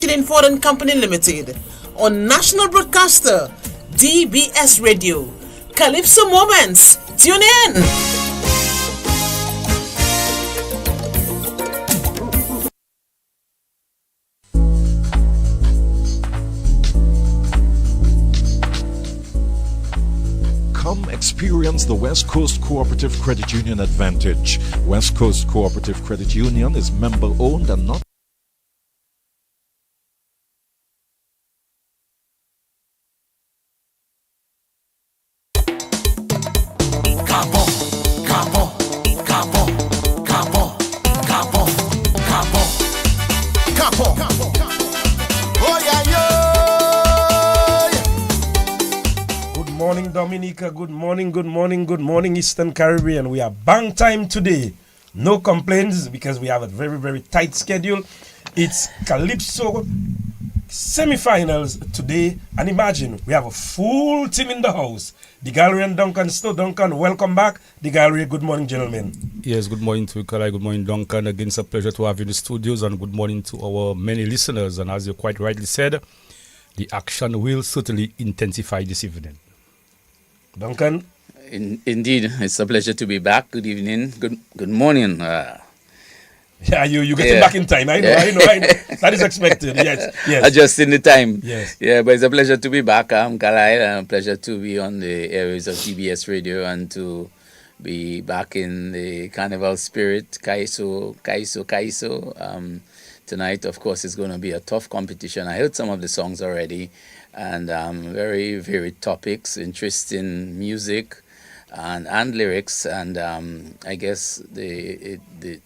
Foreign Company Limited on National Broadcaster DBS Radio. Calypso Moments. Tune in. Come experience the West Coast Cooperative Credit Union advantage. West Coast Cooperative Credit Union is member owned and not Dominica, good morning, Eastern Caribbean. We are bang time today. No complaints because we have a very, very tight schedule. It's Calypso semi-finals today. And imagine, we have a full team in the house. The gallery and Duncan. Duncan, welcome back. The gallery, good morning, gentlemen. Yes, good morning to you, Kalai. Good morning, Duncan. Again, it's a pleasure to have you in the studios. And good morning to our many listeners. And as you quite rightly said, the action will certainly intensify this evening. Duncan? Indeed, it's a pleasure to be back. Good evening. Good morning. Yeah, you getting back in time. I know. That is expected. Yes. Adjusting the time. Yes. Yeah, but it's a pleasure to be back. I'm Kalai. Pleasure to be on the airwaves of DBS Radio and to be back in the carnival spirit. Kaiso. Tonight, of course, is going to be a tough competition. I heard some of the songs already. And very varied topics, interesting music and lyrics, and I guess the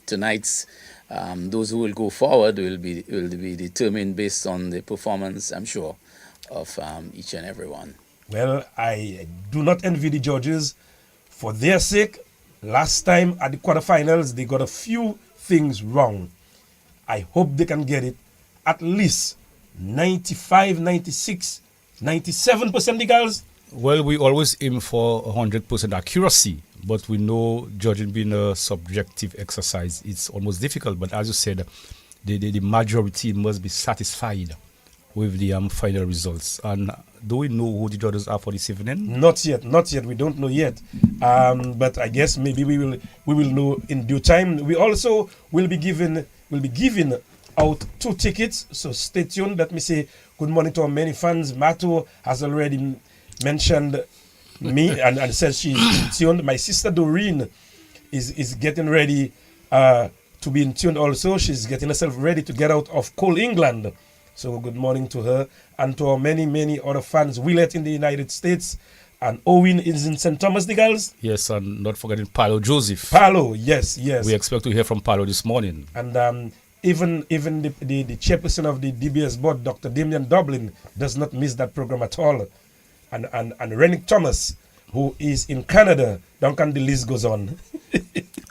tonight's those who will go forward will be determined based on the performance, I'm sure, of each and every one. Well, I do not envy the judges. For their sake, last time at the quarterfinals, they got a few things wrong. I hope they can get it at least 95, 96, 97% the girls? Well, we always aim for 100% accuracy, but we know judging being a subjective exercise, it's almost difficult. But as you said, the majority must be satisfied with the final results. And do we know who the judges are for this evening? Not yet. We don't know yet. But I guess maybe we will know in due time. We also will be giving out 2 tickets, so stay tuned. Let me say good morning to our many fans. Mato has already mentioned me and says she's in tune. My sister Doreen is getting ready to be in tune also. She's getting herself ready to get out of cold England. So good morning to her and to our many, many other fans. Willett in the United States and Owen is in St. Thomas, the girls. Yes, and not forgetting Paolo Joseph. Paolo, yes. We expect to hear from Paolo this morning. And even the chairperson of the DBS board, Dr. Damian Dublin, does not miss that program at all. And Rennick Thomas, who is in Canada. Duncan, the list goes on.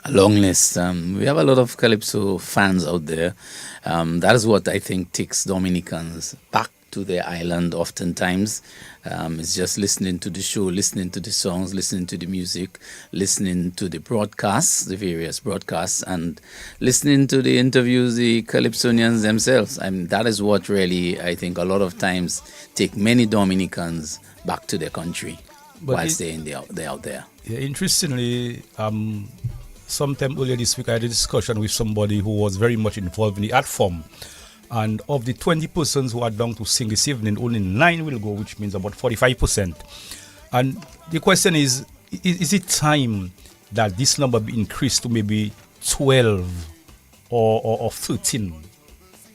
A long list. We have a lot of Calypso fans out there. That is what I think takes Dominicans back to their island oftentimes. It's just listening to the show, listening to the songs, listening to the music, listening to the broadcasts, the various broadcasts, and listening to the interviews, the Calypsonians themselves. That is what really, I think, a lot of times take many Dominicans back to their country whilst they're out there. Yeah, interestingly, sometime earlier this week, I had a discussion with somebody who was very much involved in the art form. And of the 20 persons who are down to sing this evening, only 9 will go, which means about 45%. And the question is it time that this number be increased to maybe 12 or 13?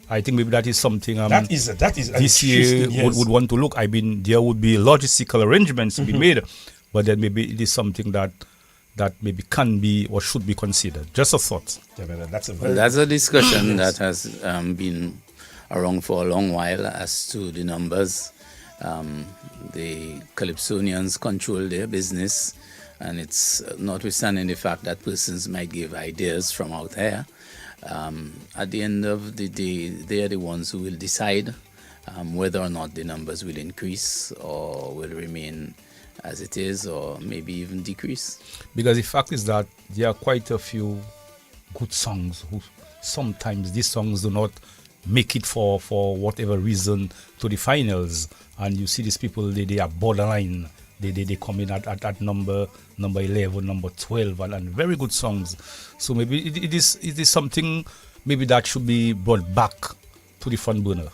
I think maybe that is something that is this year would want to look. I mean, there would be logistical arrangements to be made, but then maybe it is something that maybe can be or should be considered. Just a thought. Yeah, that's a discussion that has been around for a long while as to the numbers. The Calypsonians control their business, and it's notwithstanding the fact that persons might give ideas from out there. At the end of the day, they are the ones who will decide whether or not the numbers will increase or will remain as it is, or maybe even decrease. Because the fact is that there are quite a few good songs who sometimes these songs do not make it for whatever reason to the finals. And you see these people, they are borderline. They come in at number 11, number 12, and very good songs. So maybe it is something maybe that should be brought back to the front burner.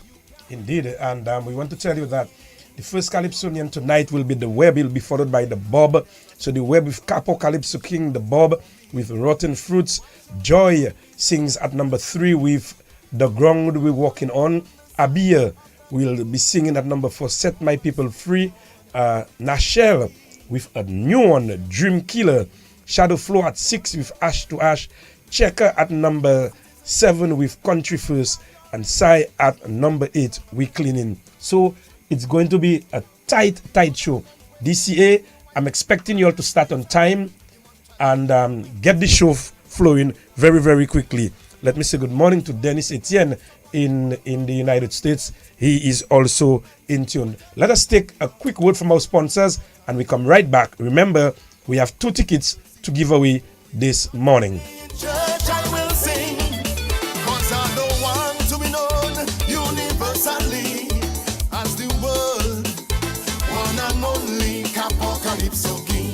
Indeed, and we want to tell you that the first Calypsonian tonight will be the Web. It'll be followed by the Bob. So the Web with Capo Calypso King, the Bob with Rotten Fruits. Joy sings at number 3 with The Ground We're Walking On. Abia will be singing at number 4, Set My People Free. Nashel with a new one, Dream Killer. Shadow Flow at 6 with Ash to Ash. Checker at number 7 with Country First. And Sai at number 8 with Cleaning. So it's going to be a tight show. DCA, I'm expecting you all to start on time and get the show flowing very, very quickly. Let me say good morning to Dennis Etienne in the United States. He is also in tune. Let us take a quick word from our sponsors and we come right back. Remember, we have 2 tickets to give away this morning. Church I will sing, 'cause I don't want to be known universally as the world one and only Calypso King.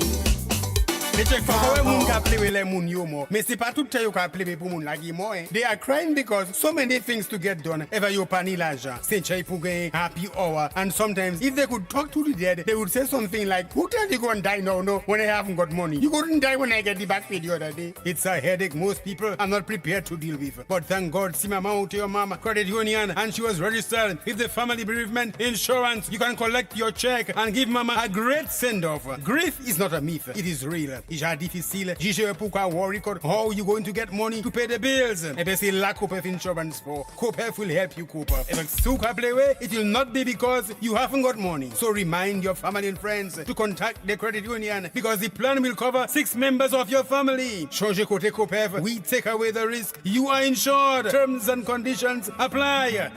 Me check for how moun ka play with le moun yo mo. Me si pa tout te yo ka play pou moun lagi mo eh. They are crying because so many things to get done. Ever yo pani l'argent. Saint Chay pou gain happy hour. And sometimes if they could talk to the dead, they would say something like, who tell you go and die now, no, when I haven't got money? You couldn't die when I get the back pay the other day. It's a headache most people are not prepared to deal with. But thank God, see mama out to your mama credit union and she was registered with the family bereavement insurance. You can collect your check and give mama a great send-off. Grief is not a myth. It is real. It's difficile. Jije pourquoi worry code how you going to get money to pay the bills. Ebe c'est la Copef insurance for. Copef will help you cope up. If it's suka play way, it will not be because you haven't got money. So remind your family and friends to contact the credit union because the plan will cover 6 members of your family. Change kote Copef, we take away the risk. You are insured. Terms and conditions apply.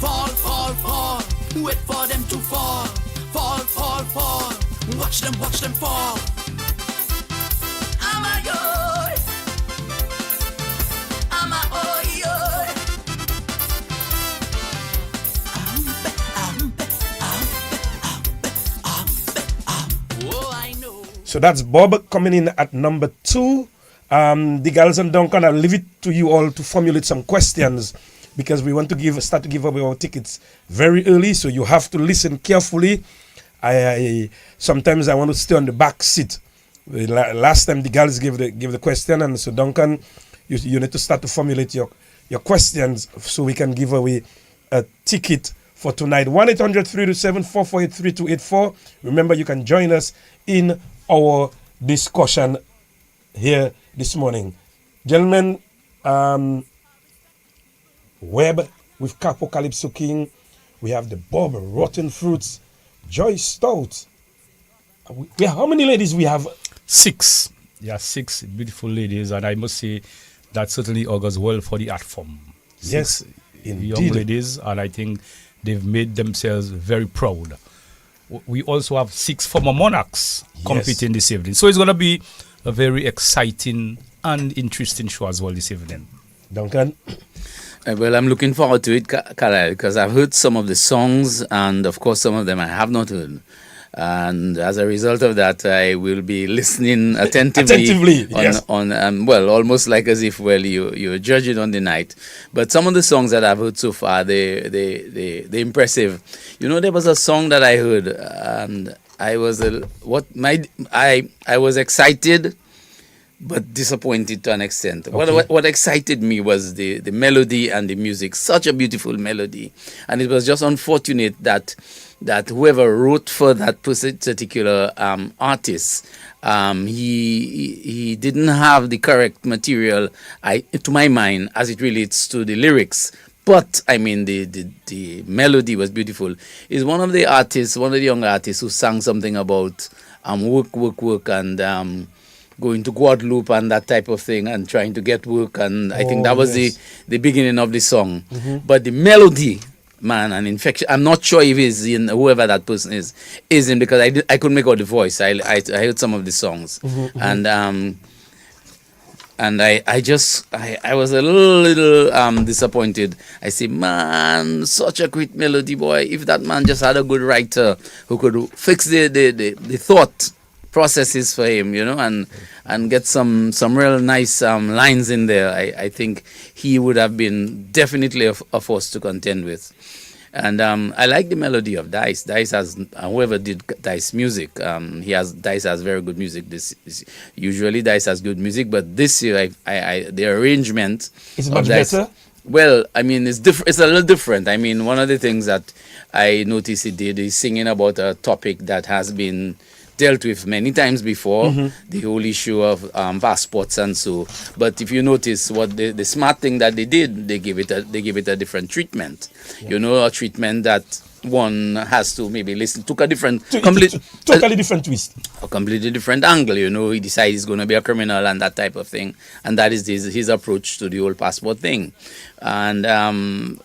Fall, fall, fall. Wait for them to fall. Fall, fall, fall. Watch them fall. I'm a yo. I'm a oh yo. Oh, I know. So that's Bob coming in at number 2. The girls and Duncan, I'll leave it to you all to formulate some questions because we want to start to give away our tickets very early. So you have to listen carefully. Sometimes I want to stay on the back seat. Last time the girls gave the question, and so Duncan, you need to start to formulate your questions so we can give away a ticket for tonight. 1-800-327-448-3284. Remember, you can join us in our discussion here this morning. Gentlemen, Webb with Capo Calypso King. We have the Bob Rotten Fruits, Joy Stout. How many ladies we have? 6. Yeah, 6 beautiful ladies, and I must say that certainly augurs well for the art form. 6 Yes, indeed. young ladies, and I think they've made themselves very proud. We also have 6 former monarchs competing this evening, so it's going to be a very exciting and interesting show as well this evening. Duncan? Well, I'm looking forward to it, Carlisle, because I've heard some of the songs, and of course some of them I have not heard. And as a result of that, I will be listening attentively yes. Well, almost like as if, well, you're judging on the night. But some of the songs that I've heard so far, they're impressive. You know, there was a song that I heard, and I was I was excited, but disappointed to an extent. Okay. What excited me was the melody and the music. Such a beautiful melody, and it was just unfortunate that whoever wrote for that particular artist, he didn't have the correct material, to my mind, as it relates to the lyrics. But I mean, the melody was beautiful. Is one of the young artists who sang something about work, and going to Guadeloupe and that type of thing, and trying to get work. And I think that was the beginning of the song. Mm-hmm. But the melody man, an infection. I'm not sure if he's in, whoever that person is in, because I couldn't make out the voice. I heard some of the songs, and I was a little disappointed. I say, man, such a great melody, boy. If that man just had a good writer who could fix the thought processes for him, and get some real nice lines in there, I think he would have been definitely a force to contend with. And I like the melody of Dice. Dice has, whoever did Dice music, Dice has very good music. Usually Dice has good music, but this year the arrangement is much better. Well, I mean, it's different. It's a little different. I mean, one of the things that I noticed he did is singing about a topic that has been dealt with many times before, the whole issue of passports and so. But if you notice, what the smart thing that they did, they give it a different treatment. A treatment that one has to maybe listen. Took a different, totally different twist, a completely different angle. He decides he's going to be a criminal and that type of thing, and that is his approach to the whole passport thing. And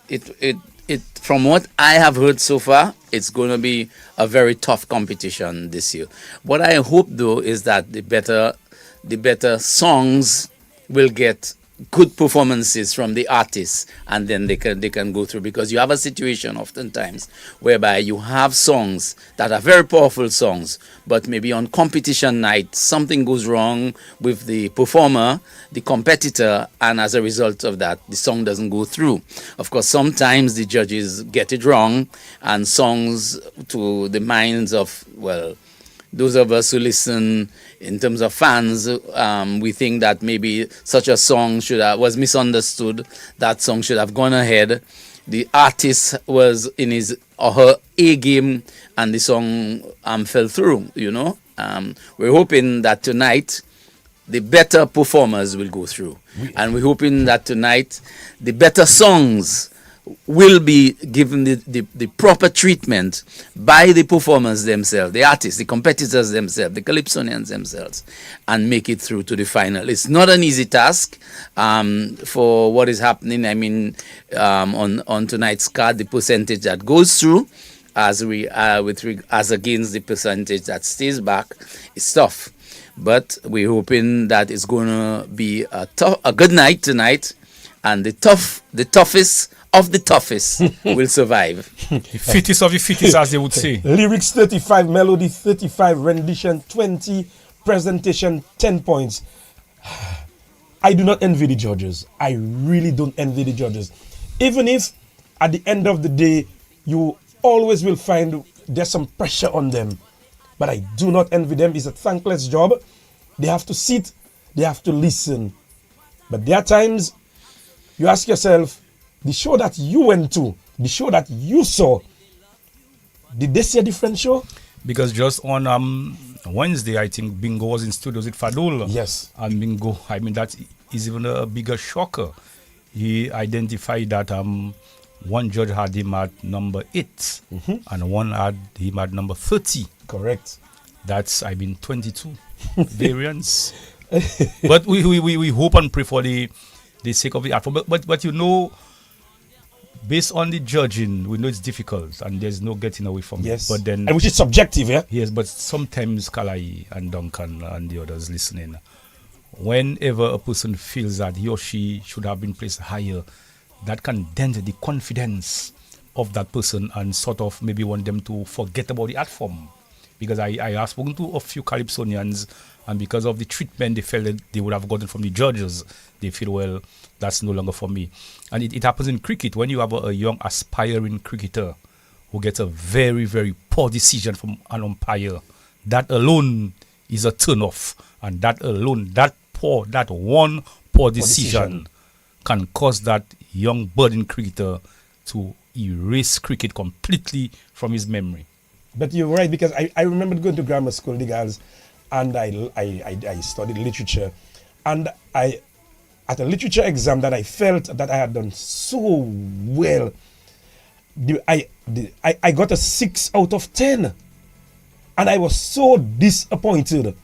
it from what I have heard so far, it's going to be a very tough competition this year. What I hope, though, is that the better songs will get good performances from the artists, and then they can go through, because you have a situation oftentimes whereby you have songs that are very powerful songs, but maybe on competition night something goes wrong with the performer, the competitor, and as a result of that the song doesn't go through. Of course, sometimes the judges get it wrong, and songs, to the minds of, well, those of us who listen in terms of fans, we think that maybe such a song was misunderstood. That song should have gone ahead. The artist was in his or her A game, and the song fell through. We're hoping that tonight the better performers will go through, and we're hoping that tonight the better songs will be given the proper treatment by the performers themselves, the artists, the competitors themselves, the Calypsonians themselves, and make it through to the final. It's not an easy task for what is happening. I mean, on tonight's card, the percentage that goes through as against the percentage that stays back is tough. But we're hoping that it's going to be a good night tonight, and the toughest of the toughest will survive. The fittest of the fittest, as they would say. Lyrics 35, melody 35, rendition 20, presentation 10 points. I do not envy the judges. I really don't envy the judges. Even if at the end of the day, you always will find there's some pressure on them. But I do not envy them. It's a thankless job. They have to sit, they have to listen. But there are times you ask yourself, the show that you went to, the show that you saw, did they see a different show? Because just on Wednesday, I think Bingo was in studios with Fadul. Yes. And Bingo, I mean, that is even a bigger shocker. He identified that one judge had him at number 8, and one had him at number 30. Correct. That's, 22 variants. But we hope and pray for the sake of the art form. But based on the judging, we know it's difficult and there's no getting away from it. But then, and which is subjective, yeah? Yes, but sometimes Kalai and Duncan and the others listening, whenever a person feels that he or she should have been placed higher, that can dent the confidence of that person and sort of maybe want them to forget about the art form. Because I have spoken to a few Calypsonians, and because of the treatment they felt that they would have gotten from the judges, they feel, well, that's no longer for me. And it happens in cricket when you have a young aspiring cricketer who gets a very, very poor decision from an umpire. That alone is a turn off. And that alone, that one poor decision can cause that young budding cricketer to erase cricket completely from his memory. But you're right, because I remember going to grammar school, the girls, and I studied literature, and at a literature exam that I felt that I had done so well, I got a 6 out of 10, and I was so disappointed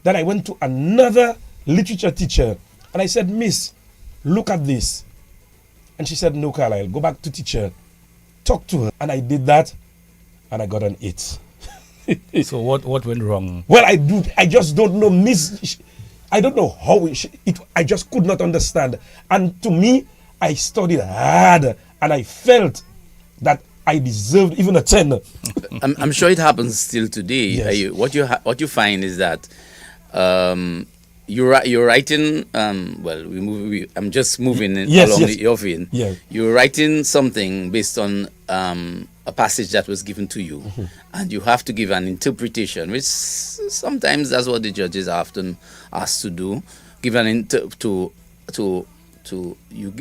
that I went to another literature teacher and I said, "Miss, look at this," and she said, "No, Carlisle, go back to teacher talk to her. And I did that, and I got an 8. So what went wrong? Well, I just don't know, I don't know how I just could not understand. And to me, I studied hard, and I felt that I deserved even a 10. I'm sure it happens still today. Yes. What you find is that you're writing. I'm just moving along your vein. Yeah. You're writing something based on a passage that was given to you, and you have to give an interpretation, which sometimes that's what the judges are often asked to do. Give an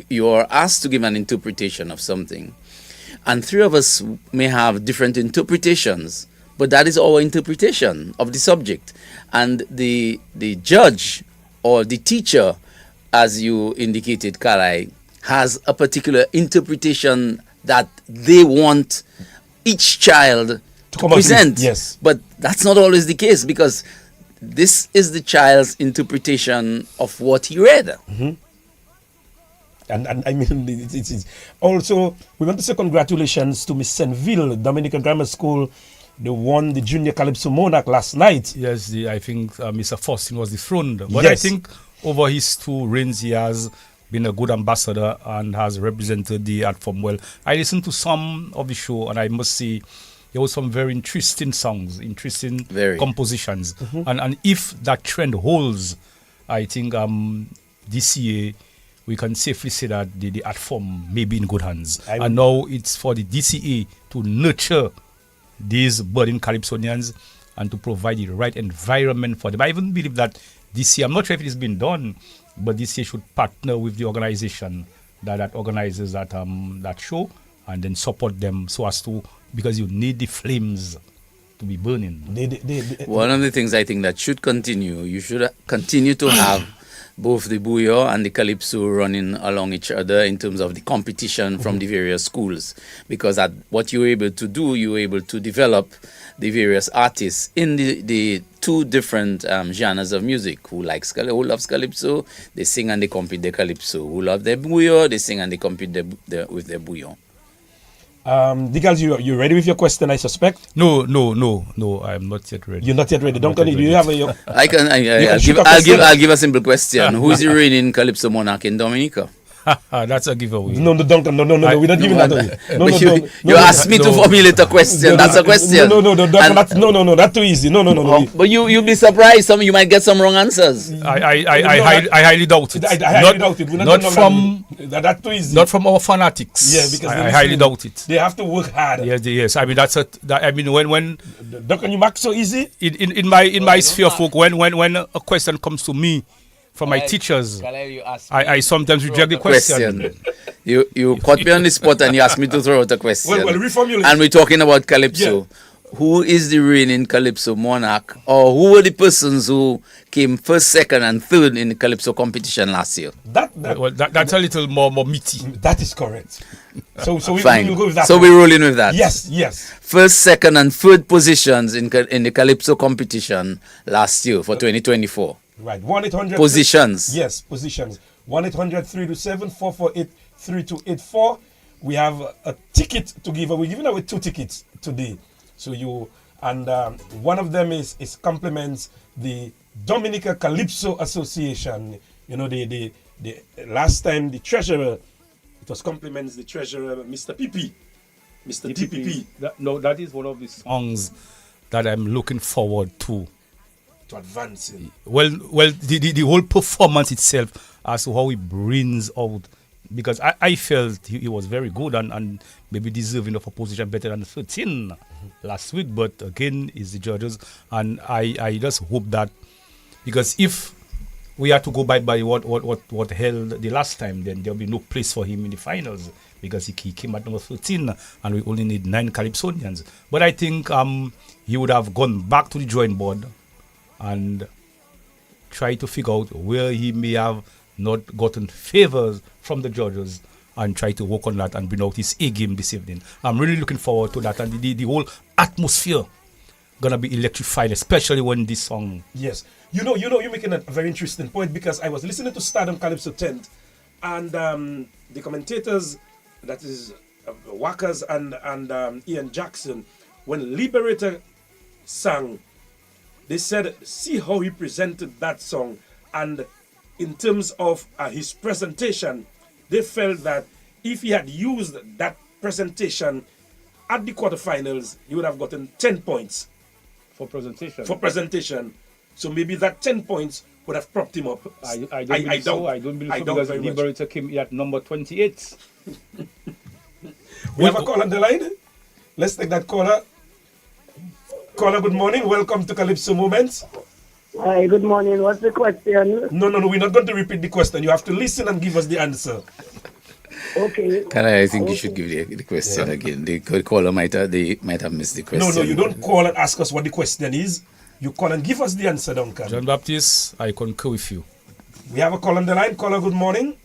you are asked to give an interpretation of something, and three of us may have different interpretations, but that is our interpretation of the subject, and the judge or the teacher, as you indicated, Kalai, has a particular interpretation that they want each child to present. Yes. But that's not always the case, because this is the child's interpretation of what he read. And I mean, it's also, we want to say congratulations to Miss Senville, Dominican Grammar School. They won the Junior Calypso Monarch last night. Yes, I think Mr. Faustin was dethroned. But Yes. I think over his 2 reigns, he has been a good ambassador and has represented the art form well. I listened to some of the show, and I must say there was some very interesting songs, interesting compositions. And if that trend holds, I think this year we can safely say that the art form may be in good hands. And now it's for the DCA to nurture these budding Calypsonians and to provide the right environment for them. I even believe that this year, I'm not sure if it has been done, but this year should partner with the organization that organizes that show, and then support them so as to, because you need the flames to be burning. One of the things I think that should continue, you should continue to have both the Bouillon and the Calypso running along each other in terms of the competition from the various schools, because what you're able to do, you're able to develop the various artists in the 2 different genres of music. Who loves Calypso, they sing and they compete their Calypso. Who love their Bouillon, they sing and they compete with their Bouillon. Digals, you ready with your question, I suspect? No, I'm not yet ready. You're not yet ready. Do you have a... I'll give a simple question. Who is the reigning Calypso monarch in Dominica? That's a giveaway. No, Duncan, no, we're not giving that away. You asked me to formulate a question. That's a question. No, Duncan, that's too easy. No. But you'll be surprised. You might get some wrong answers. I highly doubt it. I highly doubt it. That's too easy. Not from our fanatics. Yeah, because I highly doubt it. They have to work hard. Yes. I mean, when Duncan, you mark so easy. In my sphere, folk, when a question comes to me from my teachers, I sometimes reject the question. You caught me on the spot and you asked me to throw out a question. Well, reformulate. And we're talking about Calypso. Yeah. Who is the reigning Calypso monarch, or who were the persons who came first, second, and third in the Calypso competition last year? That's a little more meaty. That is correct. So we will go with that. So we're rolling with that. Yes. First, second, and third positions in the Calypso competition last year for 2024. Right, 1-800 positions. Yes, positions. 1-800-327-448-3284. We have a ticket to give. We're giving away 2 tickets today. So one of them is compliments the Dominica Calypso Association. You know, the last time the treasurer, it was compliments the treasurer, Mr. PP, Mr. DPP. That is one of the songs that I'm looking forward to advancing. Well, the whole performance itself, as to how he brings out, because I felt he was very good and maybe deserving of a position better than 13 last week, but again, it's the judges, and I just hope that, because if we had to go by what held the last time, then there'll be no place for him in the finals, because he came at number 13 and we only need 9 Calypsonians. But I think he would have gone back to the drawing board and try to figure out where he may have not gotten favors from the judges and try to work on that and bring out his A game this evening. I'm really looking forward to that, and the whole atmosphere gonna be electrified, especially when this song. Yes, you're making a very interesting point, because I was listening to Stardom Calypso 10, and the commentators, that is Wackers and Ian Jackson, when Liberator sang, they said, see how he presented that song. And in terms of his presentation, they felt that if he had used that presentation at the quarterfinals, he would have gotten 10 points. For presentation. For presentation. So maybe that 10 points would have propped him up. I don't believe so. I don't believe so because Liberator came at number 28. We have a call on the line. Let's take that caller. Caller, good morning. Welcome to Calypso Moments. Hi, good morning. What's the question? No, we're not going to repeat the question. You have to listen and give us the answer. Okay. I think you should give the question again. The caller might have missed the question. No, you don't call and ask us what the question is. You call and give us the answer, Duncan. John Baptiste, I concur with you. We have a call on the line. Caller, good morning.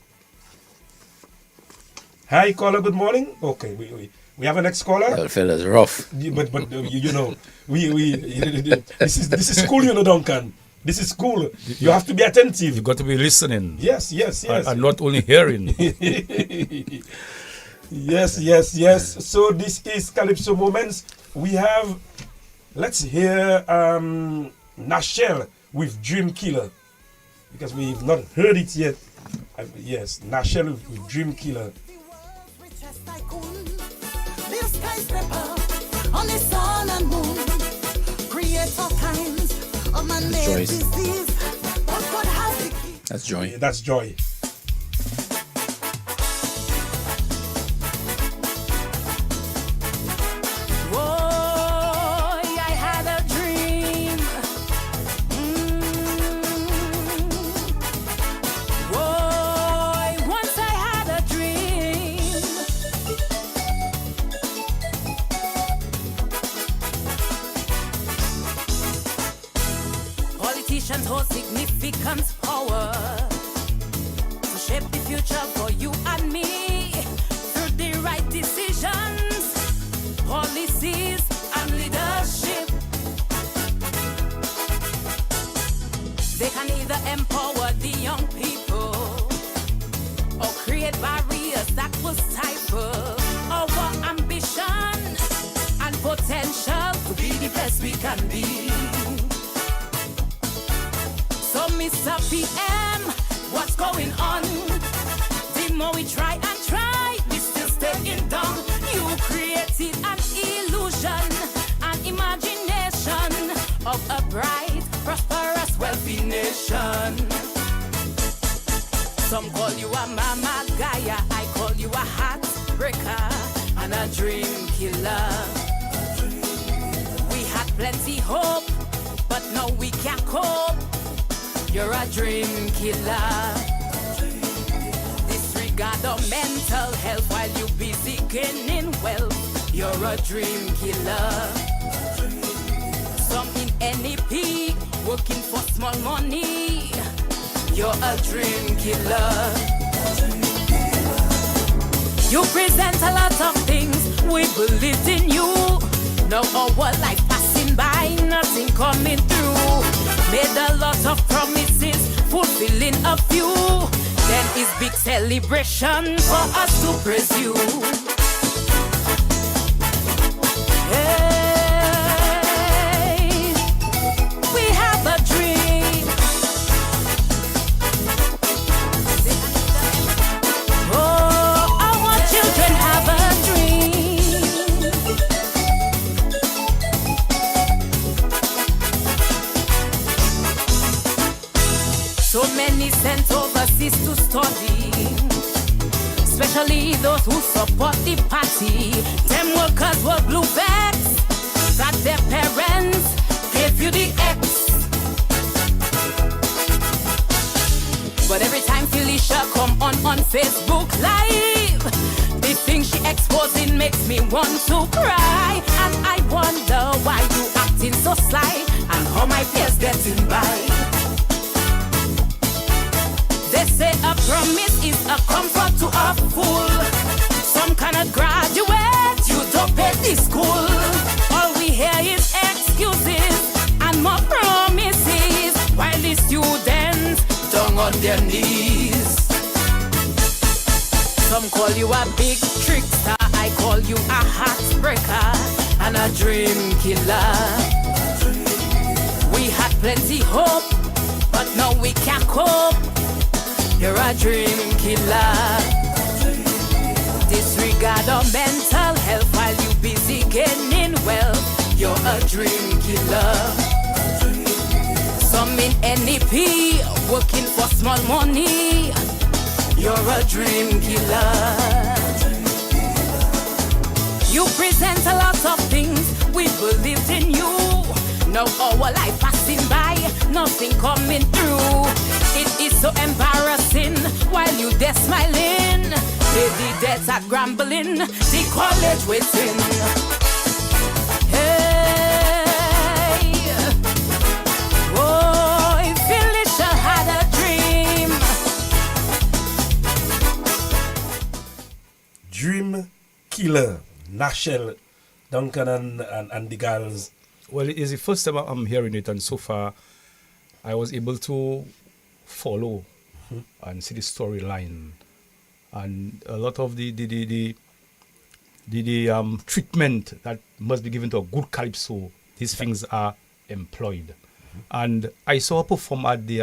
Hi, caller, good morning. Okay, we have a next caller. That fella's rough. But you know, this is school, you know, Duncan. This is school. You have to be attentive. You got to be listening. Yes. And not only hearing. Yes. So this is Calypso Moments. We have, let's hear Nashelle with Dream Killer, because we've not heard it yet. Yes, Nashelle with Dream Killer. On the sun and moon, create all kinds of man-made disease. But God has the key. That's Joy. That's Joy. Hold significant power to shape the future for you and me through the right decisions, policies, and leadership. They can either empower the young people or create barriers that will stifle our ambition and potential to be the best we can be. So Mr. PM, what's going on? The more we try and try, we still staying down. You created an illusion, an imagination of a bright, prosperous, wealthy nation. Some call you a mama Gaia, I call you a heartbreaker and a dream killer. We had plenty hope, but now we can't cope. You're a dream killer. Disregard our mental health while you busy gaining wealth. You're a dream killer. Some in NEP working for small money. You're a dream killer. You present a lot of things. We believed in you. Now our life passing by, nothing coming through. Made a lot of promises, fulfilling a few. Then is big celebration for us to praise you. Hey, we have a dream. Oh, our children have a dream. So many sent overseas to study, especially those who support the party. Them workers were blue vexed that their parents gave you the X. But every time Felicia come on Facebook Live, the thing she exposing makes me want to cry. And I wonder why you acting so sly and how my fears getting by. They say a promise is a comfort to a fool. Some cannot graduate, you don't pay the school. All we hear is excuses and more promises, while the students down on their knees. Some call you a big trickster, I call call you a heartbreaker and a dream killer. We had plenty hope, but now we can't cope. You're a dream killer. Disregard our mental health while you busy gaining wealth. You're a dream killer. Some in NEP working for small money. You're a dream killer. You present a lot of things, we believed in you. Now our life passing by, nothing coming through. It is so embarrassing while you there smiling. Pay the debts are grumbling, the college waiting. Hey, oh, if Felicia had a dream. Dream killer. Nashel, Duncan and the girls. Well, it is the first time I'm hearing it, and so far I was able to follow and see the storyline, and a lot of the treatment that must be given to a good calypso. These things are employed, and I saw her perform at the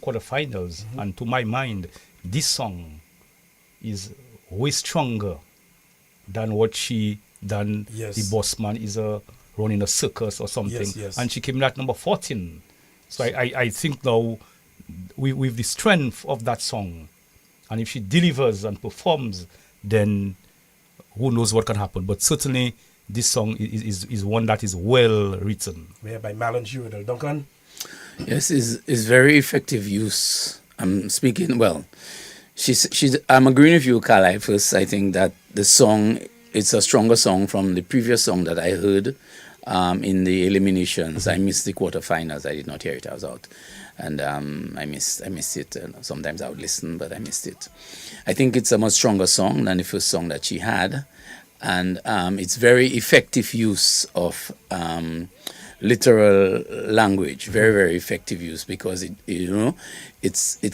quarterfinals, and to my mind, this song is way stronger than what she done. Yes. The boss man is running a circus or something. Yes. And she came in at number 14. So I think now with the strength of that song, and if she delivers and performs, then who knows what can happen. But certainly this song is one that is well written. Yeah, by Marlon Girodel. Duncan? Yes, is very effective use. I'm speaking, well, I'm agreeing with you, Carly. First, I think that the song, it's a stronger song from the previous song that I heard in the eliminations. I missed the quarterfinals. I did not hear it. I was out. And I missed it. Sometimes I would listen, but I missed it. I think it's a much stronger song than the first song that she had. And it's very effective use of literal language, very, very effective use, because it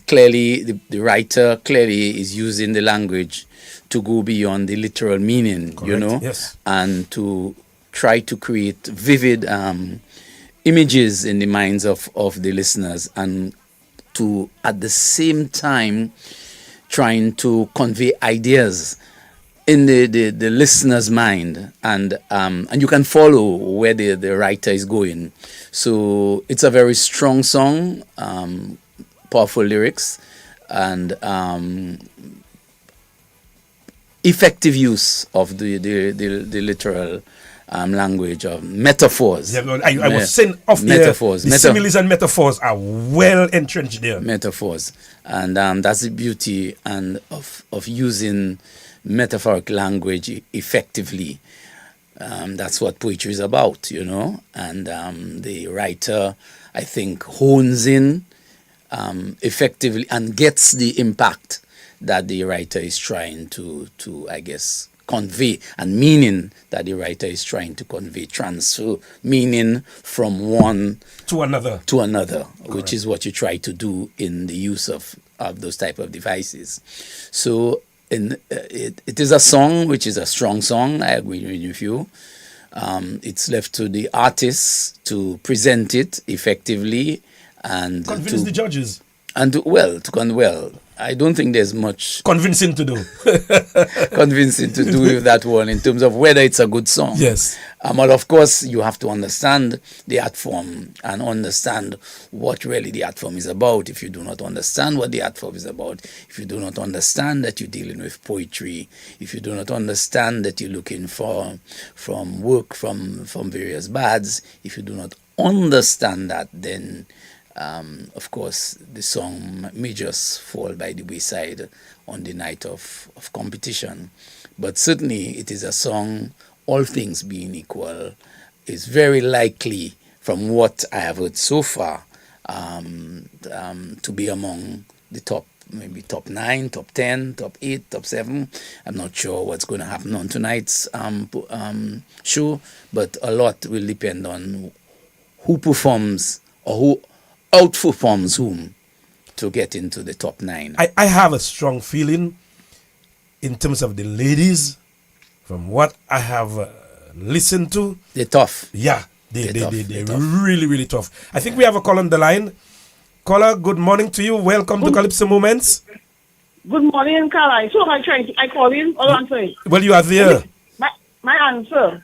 clearly, the writer clearly is using the language to go beyond the literal meaning. Correct. Yes. And to try to create vivid images in the minds of the listeners, and to at the same time trying to convey ideas in the listener's mind, and you can follow where the writer is going. So it's a very strong song, powerful lyrics, and effective use of the literal language of metaphors. Yeah, I was saying of metaphors. The similes and metaphors are well entrenched there. Metaphors, and that's the beauty and of using metaphoric language effectively. That's what poetry is about, and the writer, I think, hones in effectively and gets the impact that the writer is trying to I guess, convey, and meaning that the writer is trying to convey, transfer meaning from one to another, Correct. Which is what you try to do in the use of those type of devices. So it is a song which is a strong song. I agree with you. It's left to the artists to present it effectively and convince the judges. I don't think there's much convincing to do with that one in terms of whether it's a good song. Yes. But of course, you have to understand the art form and understand what really the art form is about. If you do not understand what the art form is about, if you do not understand that you're dealing with poetry, if you do not understand that you're looking for work from various bads, if you do not understand that, then of course, the song may just fall by the wayside on the night of competition. But certainly it is a song, all things being equal, is very likely, from what I have heard so far, to be among the top 9, top 10, top 8, top 7. I'm not sure what's going to happen on tonight's show, but a lot will depend on who performs or who outperforms whom to get into the top 9. I have a strong feeling in terms of the ladies From what I have listened to, They're tough. yeah, They're they're tough. really, really tough. I think we have a call on the line. Caller, good morning to you. Welcome to Calypso Moments. Good morning, Caroline. So I call in or answer it? Well, you are there. My answer,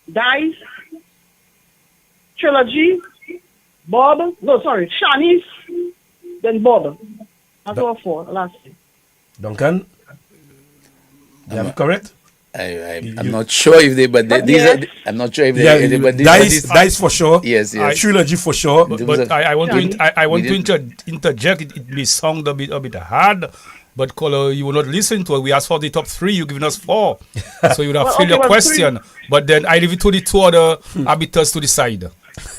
Dice, Trilogy, Bob, no, sorry, Shanice, then Bob. That's all four, last. Duncan, you have it correct? I'm not sure if they, but these yes. are. I'm not sure if Yeah, they, but Dice for sure. Yes, yes. Trilogy for sure. But I want to interject. It may sound a bit hard, but caller, you will not listen to it. We asked for the top 3. You're giving us 4, so you would have filled your question. But then I leave it to the 2 other arbiters to decide.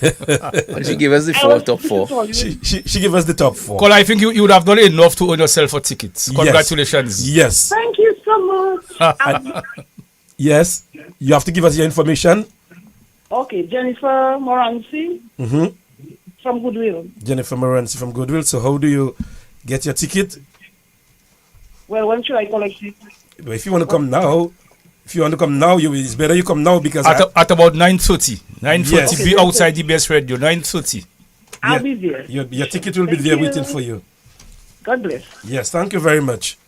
But she give us the top 4. She gave us the top 4. Caller, I think you would have done enough to earn yourself a ticket. Congratulations. Yes. Thank you so much. Yes. You have to give us your information. Okay, Jennifer Morancy from Goodwill. Jennifer Morancy from Goodwill. So how do you get your ticket? Well, when should I collect it? Well, if you want to come now, it's better you come now because At about 9:30. 9:30, Yes. be outside DBS Radio. 9:30. I'll be there. your ticket will be Thank there you. waiting for you. God bless. Yes, thank you very much.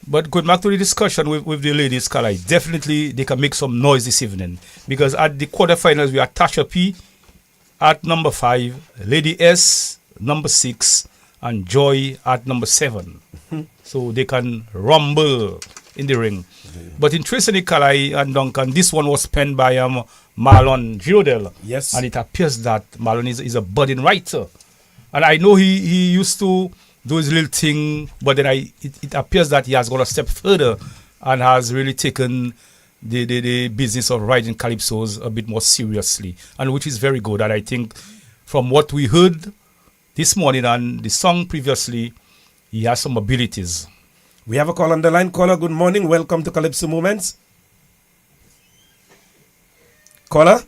But going back to the discussion with the ladies, Kala, definitely they can make some noise this evening. Because at the quarterfinals, we are Tasha P at number 5, Lady S number 6, and Joy at number 7. So they can rumble in the ring. But interestingly, Kalai and Duncan, this one was penned by Marlon Girodel. Yes. And it appears that Marlon is a budding writer. And I know he used to do his little thing, but then it appears that he has gone a step further and has really taken the business of writing calypsos a bit more seriously, and which is very good. And I think from what we heard this morning and the song previously, he has some abilities. We have a call on the line. Caller, good morning. Welcome to Calypso Moments. Caller?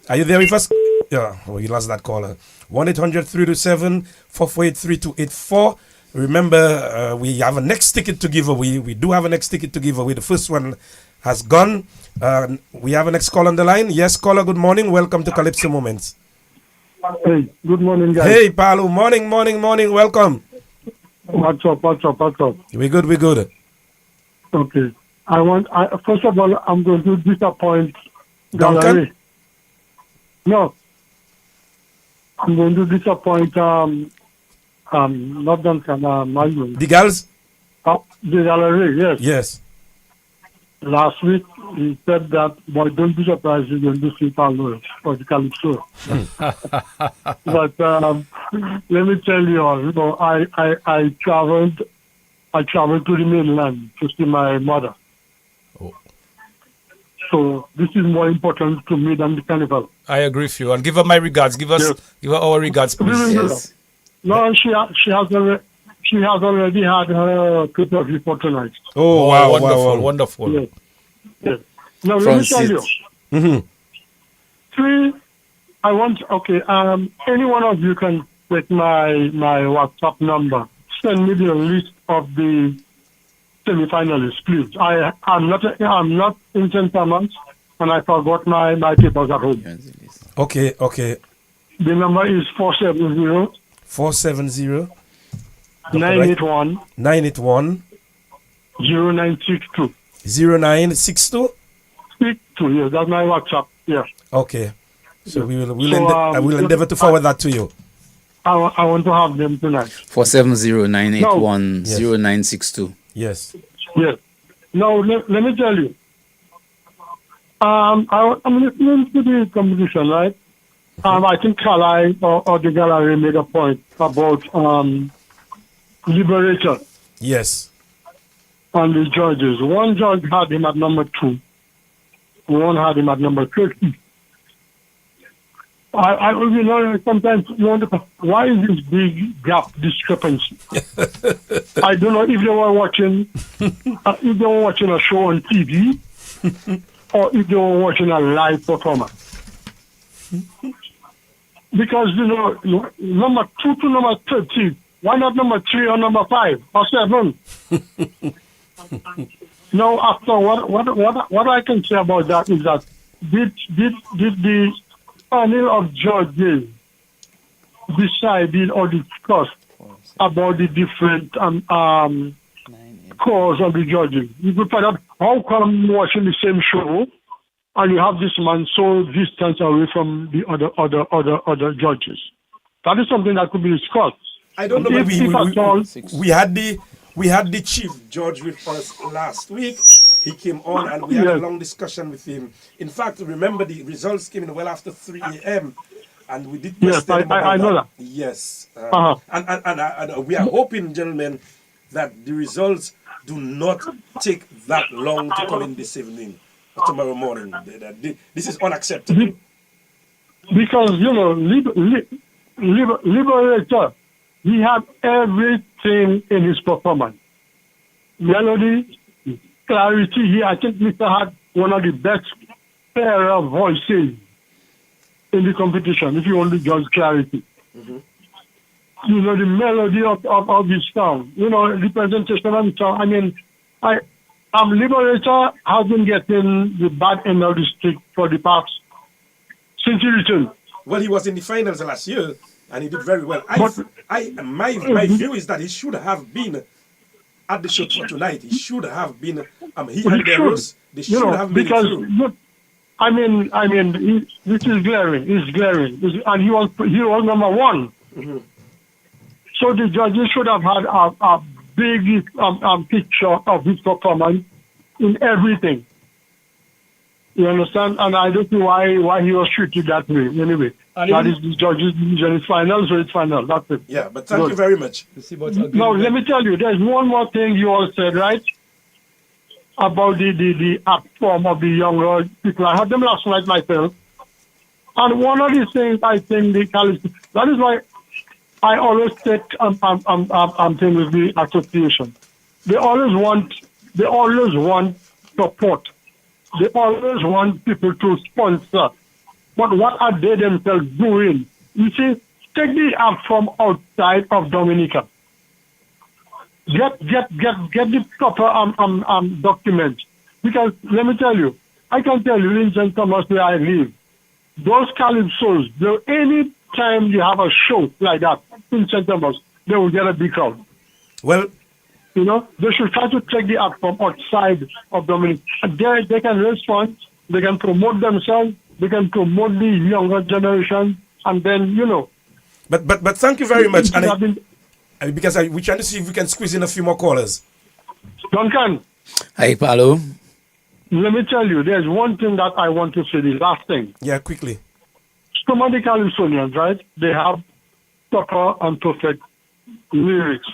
Are you there with us? Yeah, we lost that caller. 1-800-327-448-3284. Remember, we have a next ticket to give away. We do have a next ticket to give away. The first one has gone. We have a next call on the line. Yes, caller, good morning. Welcome to Calypso Moments. Hey, good morning, guys. Hey, Paolo. Morning. Welcome. What's up? We good. Okay. First of all, I'm going to disappoint Duncan? Gallery. No. I'm going to disappoint, not Duncan, Mayu. The girls? The Gallery, yes. Yes. Last week, he said that, boy, don't be surprised you're going to see Paolo for the Calypso. But let me tell you all, I traveled to the mainland to see my mother. Oh. So this is more important to me than the carnival. I agree with you. And give her my regards. Give her our regards, please. Yes. No, she has already had her pay-per-view for tonight. Oh, wow. Wonderful. Yes. Now let me tell you. Mm-hmm. Any one of you can take my WhatsApp number. Send me the list of the semi-finalists, please. I'm not in St. Thomas, and I forgot my papers at home. Okay. The number is 470 981 981 0962. 0962. 62, yes, that's my WhatsApp. Yeah. Okay. So I will endeavor to forward that to you. I want to have them tonight. 470-981-0962. Yes. Yes. Now let me tell you. I'm listening to the competition, right? I think Kalai or the gallery made a point about Liberator. Yes. And the judges. One judge had him at number 2. One had him at number 30. Sometimes you wonder, why is this big gap discrepancy? I don't know if they were watching a show on TV or if they were watching a live performance. Because, number 2 to number 30, why not number 3 or number 5 or 7? Now, after what I can say about that is that did the panel of judges decided or discussed about the different cause of the judges? You could find out how come watching the same show and you have this man so distant away from the other judges. That is something that could be discussed. I don't know, If- but if at all- we had the chief judge with us last week. He came on and we had a Yes. long discussion with him. In fact, remember the results came in well after 3 a.m. and we did Yes, question him about I know that. Yes, Uh-huh. and we are hoping, gentlemen, that the results do not take that long to come in this evening or tomorrow morning. This is unacceptable. Because, Liberator, he had everything in his performance. Melody, clarity. I think Mr. had one of the best pair of voices in the competition, if you only judge clarity. The melody of the song, the presentation of the song. I mean, Liberator has been getting the bad end of the stick for the past since he returned. Well, he was in the finals last year and he did very well. My view is that he should have been at the show for tonight. He should have been. He and the Rose, they should have made it because through. look, this is glaring. It's glaring, and he was number one. So the judges should have had a big picture of his performance in everything. You understand? And I don't know why he was treated that way. Anyway, that is the judges' decision. It's final, so it's final. That's it. Yeah, but thank you very much. Now, let me tell you, there's one more thing you all said, right? About the act form of the younger people. I had them last night myself. And one of the things I think the Calypso, that is why I always take thing with the association. They always want support. They always want people to sponsor. But what are they themselves doing? You see, take the app from outside of Dominica. Get the proper document. Because let me tell you, I can tell you in St. Thomas where I live, those Calypsos, any time you have a show like that in St. Thomas, they will get a big crowd. Well, they should try to take the app from outside of Dominica. They can raise funds, they can promote themselves, they can promote the younger generation, and then, But thank you very much. it should have been- Because we're trying to see if we can squeeze in a few more callers. Duncan, Hi, Paulo. let me tell you, there's one thing that I want to say, the last thing. Yeah, quickly. Some of the Calypsonians, right, they have proper and perfect lyrics.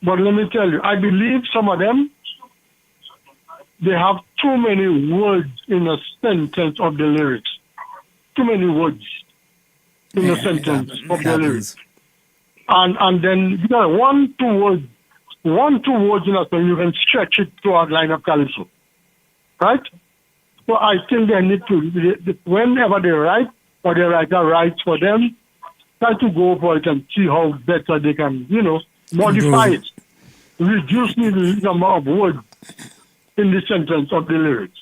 But let me tell you, I believe some of them, they have too many words in a sentence of the lyrics. Too many words in a sentence of the lyrics. And then one, two words in a song, you can stretch it to a line of Calypso. Right? So I think they need to, whenever they write, or the writer writes for them, try to go for it and see how better they can, modify it. Reduce the number of words in the sentence of the lyrics.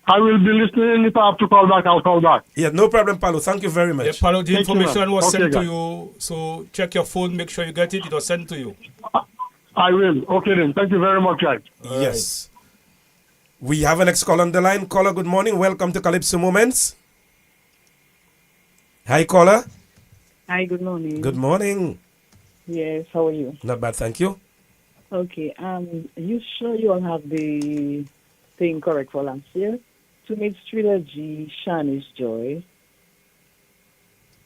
I will be listening. If I have to call back, I'll call back. Yeah, no problem, Paulo. Thank you very much. Yeah, Paulo, the Thank you, information man. was Okay, sent to guys. you, so check your phone, make sure you get it. It was sent to you. I will. Okay then. Thank you very much, guys. Yes. We have an next call on the line. Caller, good morning. Welcome to Calypso Moments. Hi, caller. Hi, good morning. Good morning. Yes, how are you? Not bad, thank you. Okay, you sure you all have the thing correct for last year? To make trilogy Shani's Joy.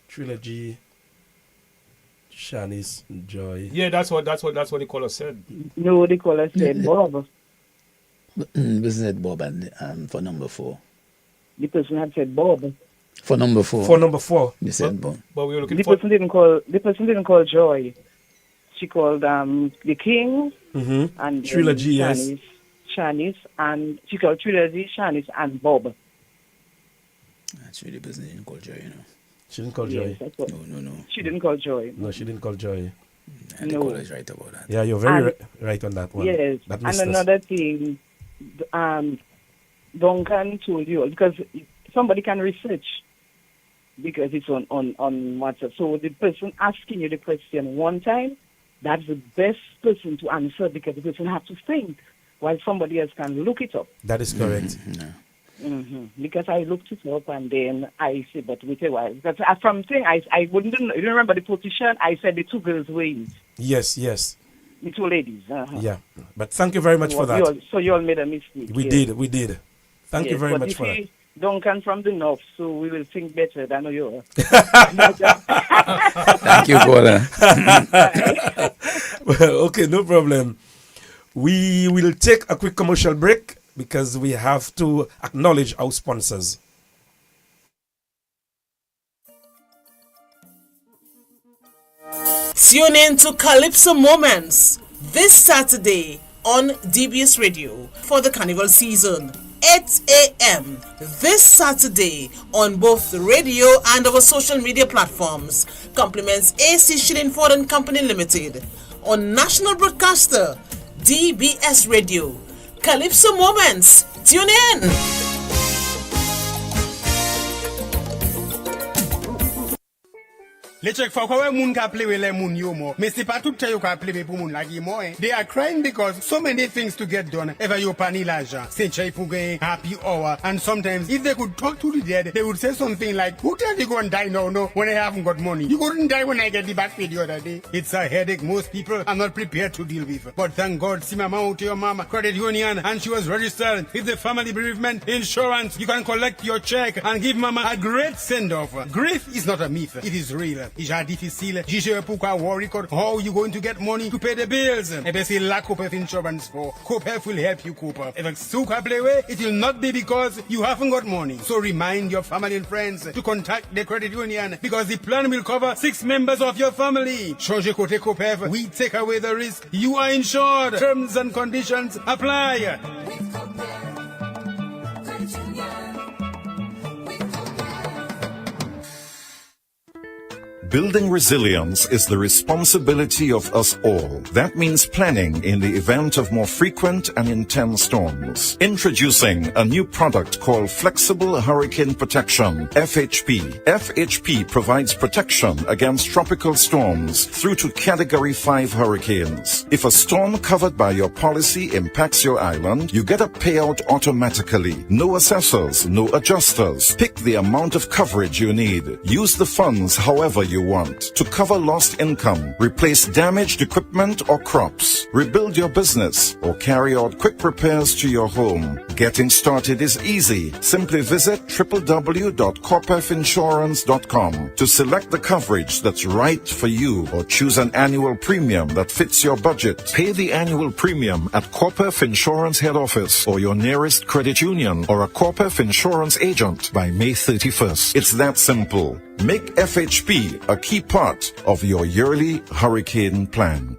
Trilogy, Shani's Joy. Yeah, that's what the caller said. No, the caller said Bob. Business Bob and for number 4. The person had said Bob. For number 4. For number 4. You said Bob. But we were looking The for. person didn't call Joy. She called the King and Trilogy, yes. Shanice, and she called Trilogy Shanice and Bob. That's really business didn't call Joy, She didn't call Yes, Joy. that's what, No. she didn't call Joy. No, she didn't call Joy. And the No. caller is right about that. Yeah, you're very And- right on that one. Yes, That and missed us. another thing, Duncan told you, because somebody can research because it's on WhatsApp. So the person asking you the question one time, that's the best person to answer because the person has to think while somebody else can look it up. That is correct. Because I looked it up and then I said, but wait a while. Because from saying I wouldn't you remember the position, I said the two girls were in. Yes. The two ladies. Yeah. But thank you very much for that. So you all made a mistake. We did. Thank you very much for that. Duncan from the north, so we will think better than you are. Thank you, Paula. Okay, no problem. We will take a quick commercial break because we have to acknowledge our sponsors. Tune in to Calypso Moments this Saturday on DBS Radio for the carnival season. 8 a.m. this Saturday on both the radio and our social media platforms. Compliments AC Shillingford and Company Limited on national broadcaster DBS Radio. Calypso Moments. Tune in. Les check for how moon can play with le moon yo more. Mais c'est pas tout you can play with moon like more. They are crying because so many things to get done. Ever you pani l'argent. Say chay pour gagner happy hour. And sometimes if they could talk to the dead, they would say something like, who tell you go and die now, no, when I haven't got money? You couldn't die when I get the back pay the other day. It's a headache most people are not prepared to deal with. But thank God, see my mom to your mama credit union and she was registered with the family bereavement insurance. You can collect your check and give mama a great send-off. Grief is not a myth. It is real. It's difficile. J'ai pourquoi worry how you going to get money to pay the bills. Eh bien, c'est la Copef Insurance for. Copef will help you cope up. If it's suka play way, it will not be because you haven't got money. So remind your family and friends to contact the credit union because the plan will cover 6 members of your family. Change côté Copef, we take away the risk. You are insured. Terms and conditions apply. Building resilience is the responsibility of us all. That means planning in the event of more frequent and intense storms. Introducing a new product called Flexible Hurricane Protection, FHP. FHP provides protection against tropical storms through to Category 5 hurricanes. If a storm covered by your policy impacts your island, you get a payout automatically. No assessors, no adjusters. Pick the amount of coverage you need. Use the funds however you want to cover lost income, replace damaged equipment or crops, rebuild your business, or carry out quick repairs to your home. Getting started is easy. Simply visit www.corpefinsurance.com to select the coverage that's right for you or choose an annual premium that fits your budget. Pay the annual premium at Corpef Insurance Head Office or your nearest credit union or a Corpef Insurance agent by May 31st. It's that simple. Make FHP a key part of your yearly hurricane plan.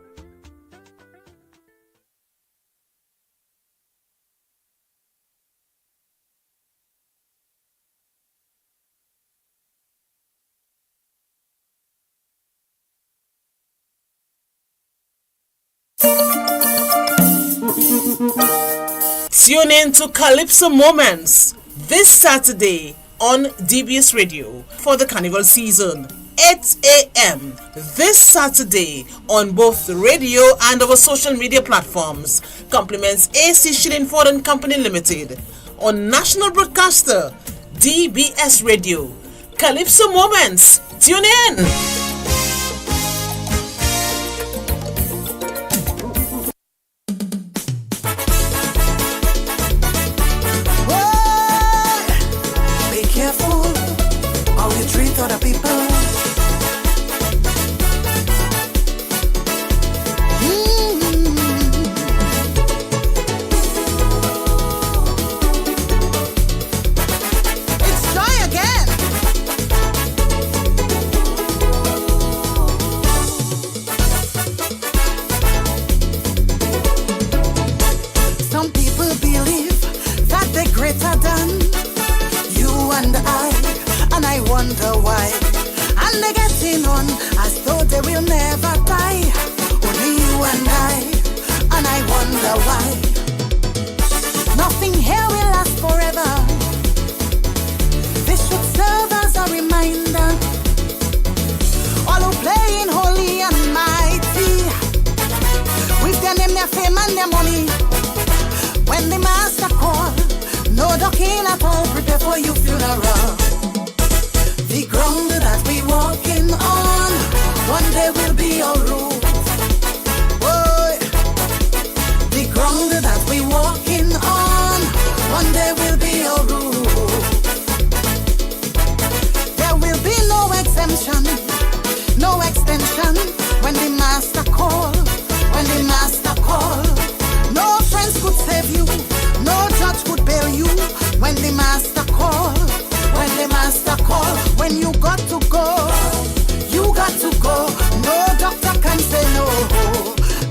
Tune in to Calypso Moments this Saturday on DBS Radio for the carnival season. 8 a.m. this Saturday on both the radio and our social media platforms. Compliments AC Shillingford and Company Limited on national broadcaster DBS Radio. Calypso Moments. Tune in. Greater than you and I wonder why Nothing here will last forever. This should serve as a reminder. All who playing holy and mighty, with their name, their fame, and their money. When the master call, no ducking at all, prepare for your funeral. The ground that we walking on, one day will be your roof. Boy, the ground that we walking on, one day will be your roof. There will be no exemption, no extension when the master call, when the master call. No friends could save you, no judge could bail you when the master call, when the master call. When you got to go, you got to go. No doctor can say no.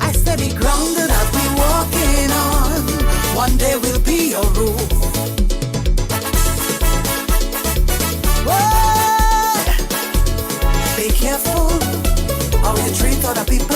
I said the ground that we walking on, one day will be your roof. Boy, be careful how you treat other people.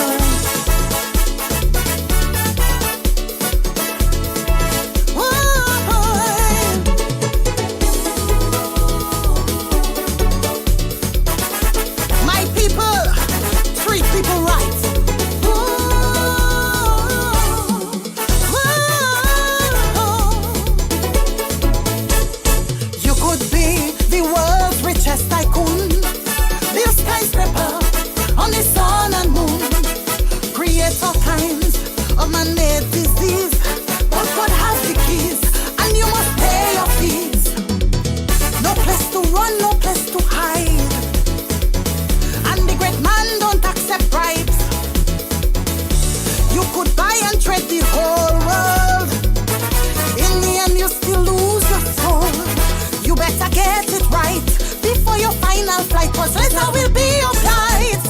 Later will be your flight.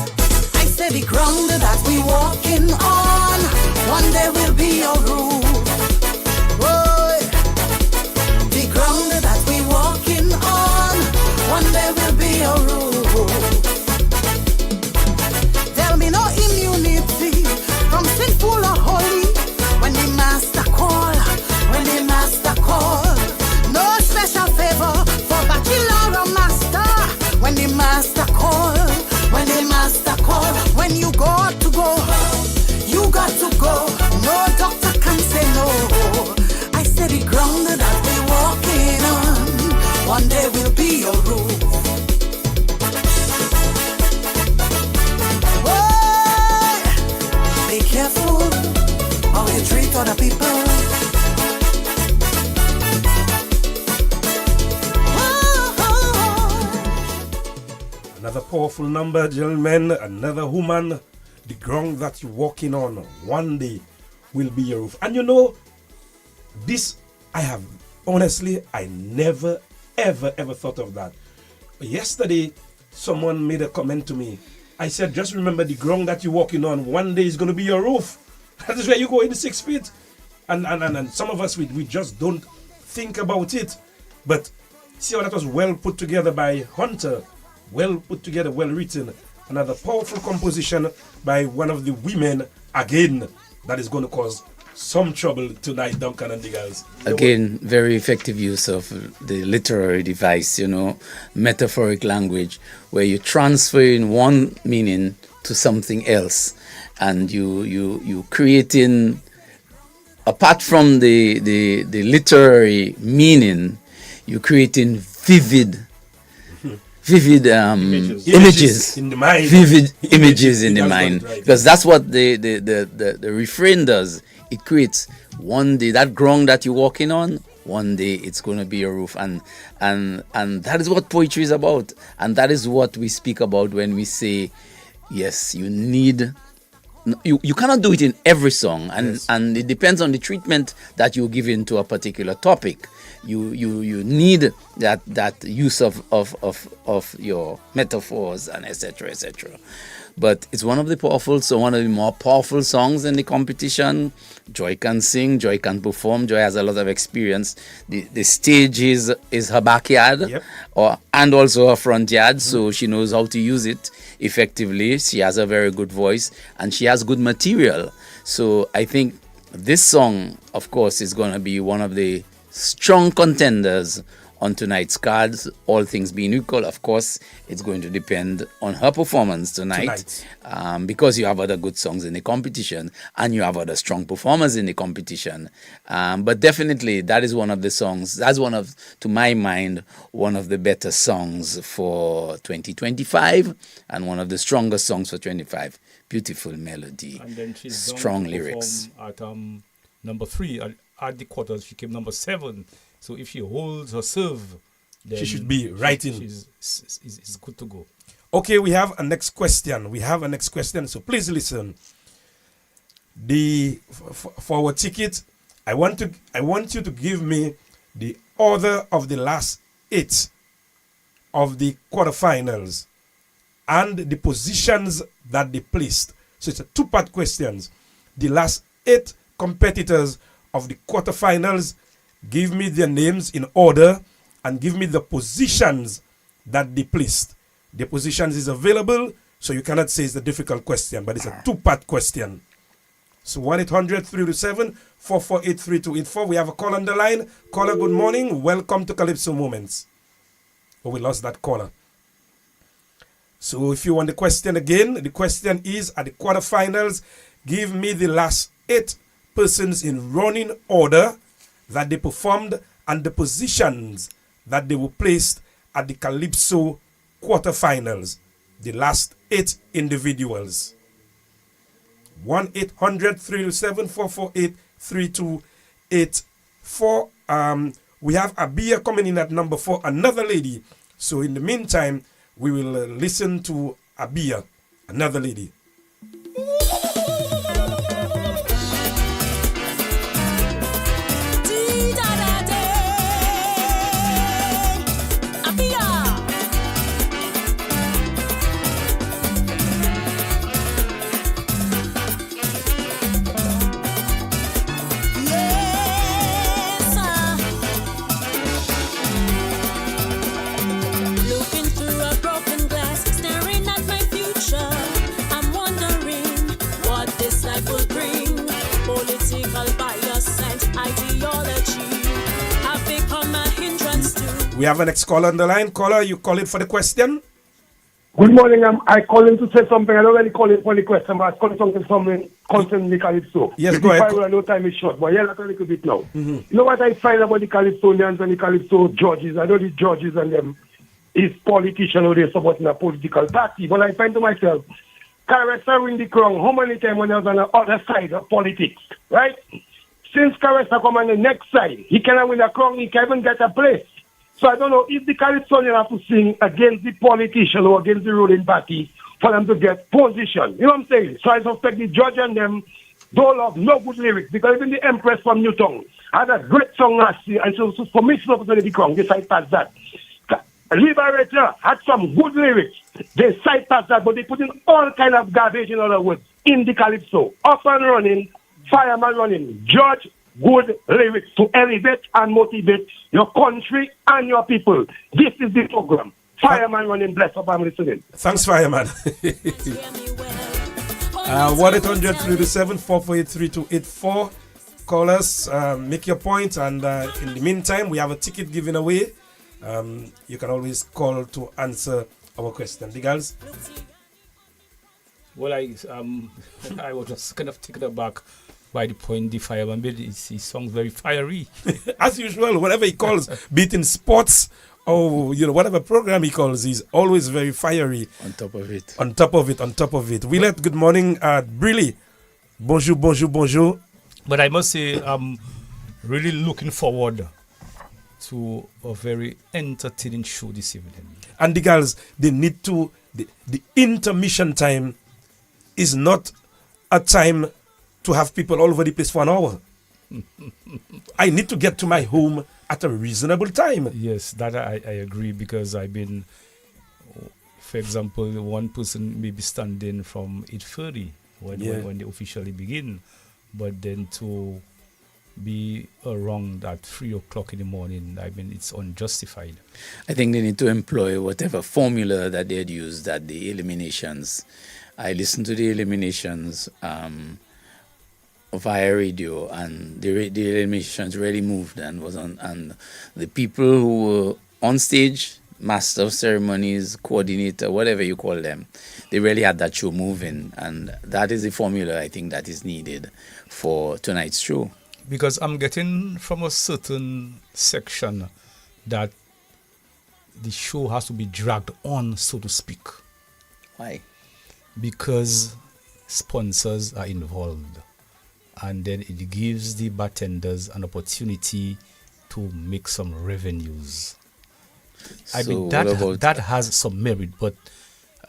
I said the ground that we walking on, one day will be your roof. Boy, the ground that we walking on, one day will be your roof. There'll be no immunity from sinful or holy when the master call, when the master call. No special favor for bachelor or master when the master call, when the master call. When you got to go, you got to go. No doctor can say no. I said the ground that we walking on, one day will be your roof. Boy, be careful how you treat other people. Another powerful number, gentlemen. Another woman. The ground that you're walking on one day will be your roof. And you know, this I never ever thought of that. Yesterday, someone made a comment to me. I said, just remember the ground that you're walking on one day is going to be your roof. That is where you go in the 6 feet. And some of us, we just don't think about it. But see how that was well put together by Hunter. Well put together, well written. Another powerful composition by one of the women, again, that is going to cause some trouble tonight, Duncan and the girls. Again, very effective use of the literary device, metaphoric language, where you transfer in one meaning to something else, and you creating, apart from the literary meaning, you creating vivid images in the mind. Vivid images in the mind. Right. Because that's what the refrain does. It creates one day, that ground that you're walking on, one day it's going to be your roof. And that is what poetry is about. And that is what we speak about when we say, yes, you need... You cannot do it in every song, and it depends on the treatment that you give into a particular topic. You need that use of your metaphors and etc. But it's one of the more powerful songs in the competition. Joy can sing, Joy can perform. Joy has a lot of experience. The stage is her backyard, yep. And also her front yard, so she knows how to use it effectively. She has a very good voice and she has good material. So I think this song, of course, is going to be one of the strong contenders on tonight's cards. All things being equal, of course, it's going to depend on her performance tonight. Because you have other good songs in the competition and you have other strong performers in the competition. But definitely, that is one of the songs. That's one of, to my mind, one of the better songs for 2025 and one of the strongest songs for 25. Beautiful melody, And then she's strong lyrics. At number 3 at the quarters, she came number 7. So if she holds her serve, then She should be right in. She's good to go. Okay, we have a next question. So please listen. For our ticket, I want you to give me the order of the last 8 of the quarterfinals and the positions that they placed. So it's a 2-part questions. The last 8 competitors of the quarterfinals, give me their names in order and give me the positions that they placed. The positions is available, so you cannot say it's a difficult question, but it's a 2-part question. So 1-800-327-448-3284. We have a call on the line. Caller, good morning. Welcome to Calypso Moments. Oh, we lost that caller. So if you want the question again, the question is, at the quarterfinals, give me the last 8 persons in running order that they performed and the positions that they were placed at the Calypso quarterfinals. The last 8 individuals. 1-800-327-448-3284. We have Abia coming in at number 4, another lady. So in the meantime, we will listen to Abia, another lady. We have an next caller on the line. Caller, you call in for the question? Good morning. I calling to say something. I don't really call in for the question, but I call something concerning the Calypso. Yes, go ahead. I know time is short, but yeah, that's a little bit now. You know what I find about the Calypsonians and the Calypso judges? I know the judges and them is politicians or they supporting a political party, but I find to myself, Caressa win the crown how many times when I was on the other side of politics, right? Since Caressa come on the next side, he cannot win a crown, he can't even get a place. So I don't know if the Calypsonians have to sing against the politician or against the ruling party for them to get position. You know what I'm saying? So I suspect the judge and them don't love no good lyrics, because even the Empress from Newtown had a great song last year, and so for me, it's not going to be wrong. They side past that. Liberator had some good lyrics. They side past that, but they put in all kind of garbage, in other words, in the Calypso. Up and running, fireman running. Judge good lyrics to elevate and motivate your country and your people. This is the program. Fireman running, bless up, I'm listening. Thanks, Fireman. 1-800-327-448-3284. Call us, make your point, and in the meantime, we have a ticket given away. You can always call to answer our question. The girls? Well, I was just kind of taken aback by the point the fireman made. He sounds very fiery. As usual, whatever he calls, be it in sports or whatever program he calls, he's always very fiery. On top of it. We let good morning, Brilly. Bonjour. But I must say, I'm really looking forward to a very entertaining show this evening. And the girls, they need to, the intermission time is not a time to have people all over the place for an hour. I need to get to my home at a reasonable time. Yes, that I agree, because I've been, for example, one person may be standing from 8:30 when they officially begin, but then to be around at 3 o'clock in the morning, I mean, it's unjustified. I think they need to employ whatever formula that they had used at the eliminations. I listened to the eliminations via radio, and the emissions really moved and was on, and the people who were on stage, master of ceremonies, coordinator, whatever you call them, they really had that show moving, and that is the formula I think that is needed for tonight's show. Because I'm getting from a certain section that the show has to be dragged on, so to speak. Why? Because sponsors are involved, and then it gives the bartenders an opportunity to make some revenues. I mean, that has some merit, but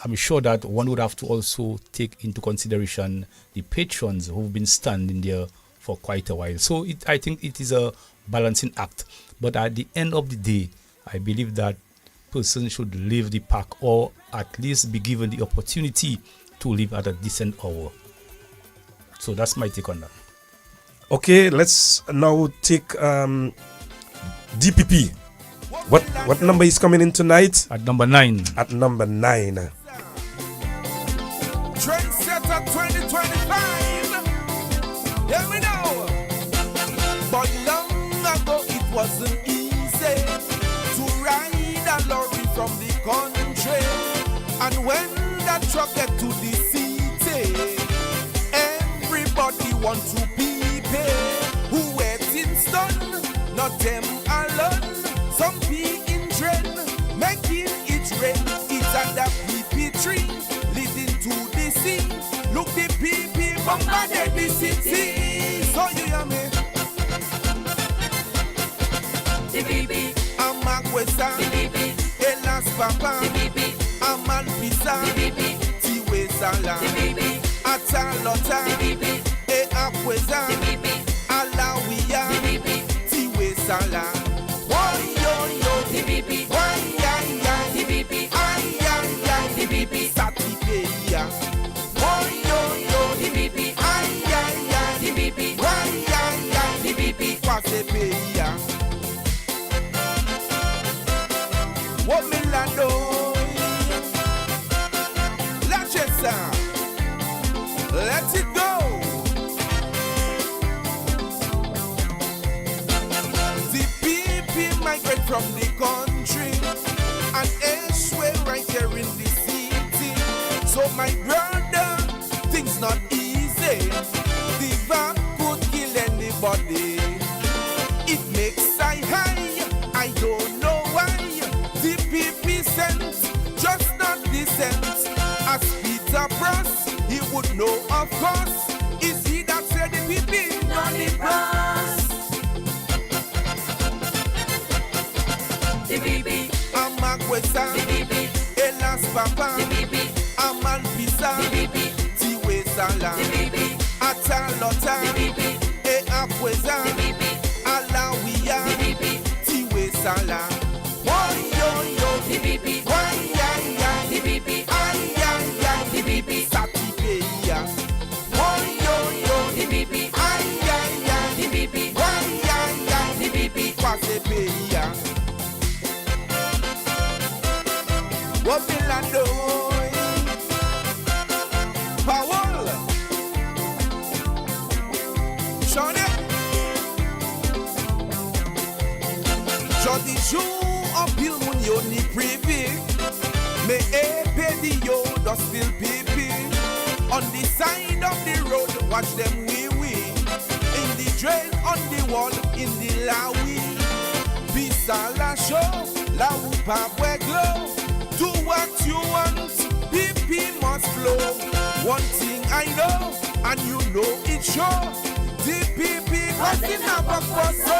I'm sure that one would have to also take into consideration the patrons who've been standing there for quite a while. So I think it is a balancing act. But at the end of the day, I believe that person should leave the park, or at least be given the opportunity to leave at a decent hour. So that's my take on that. Okay, let's now take DPP. What number is coming in tonight? At number 9. At number 9. Trendsetter 2025. Hear me now. But long ago it wasn't easy to ride a lorry from the country. And when that truck get to the city, everybody want to be paid. Who waiting stone, not them alone. Some be in dread, making it rain. It's under PP tree, leading to the sea. Look the PP bombarded the city. So you hear me? The BB, I'm Magwesa, the BB, Elas Papa, the BB, I'm Alpisa, the BB, Tiwe Sala, the BB, Atalota, the BB, E Akweza, the BB, Alawiya, the BB, Tiwe Sala. DBB, why, DBB, DBB, Satipeia. Oh, yo, DBB, DBB, why, DBB, Quasepeia. What Milano, La Chesa, let it go. The people migrate from the country and elsewhere right here in the city. So my brother, things not easy. The van could kill anybody. It makes I high, I don't know why. The PP sense, just not decent. As Peter Pross, he would know of course. Is he that said the PP? Not the Pross. The BB, I'm Magwesa, the BB, Elas Papa, the BB, I'm Alpisa, the BB, Tiwe Sala, the BB, Atalota, the BB, E Akweza, the BB, Alawiya, the BB, Tiwe Sala. Oh yo, the BB, why, the BB, the BB, Satipeia. Oh yo, the BB, the BB, why, the BB, Quasepeia. What will I do? Powell, Shone, Jody Jou en pile moun yo ni privé, mais épédi yo does still pipi. On the side of the road, watch them wee. In the drain, on the wall, in the lawi. Pisa la show, la ou pa bwe glow. Do what you want, PP must flow. One thing I know, and you know it sure. The PP was in a back for so.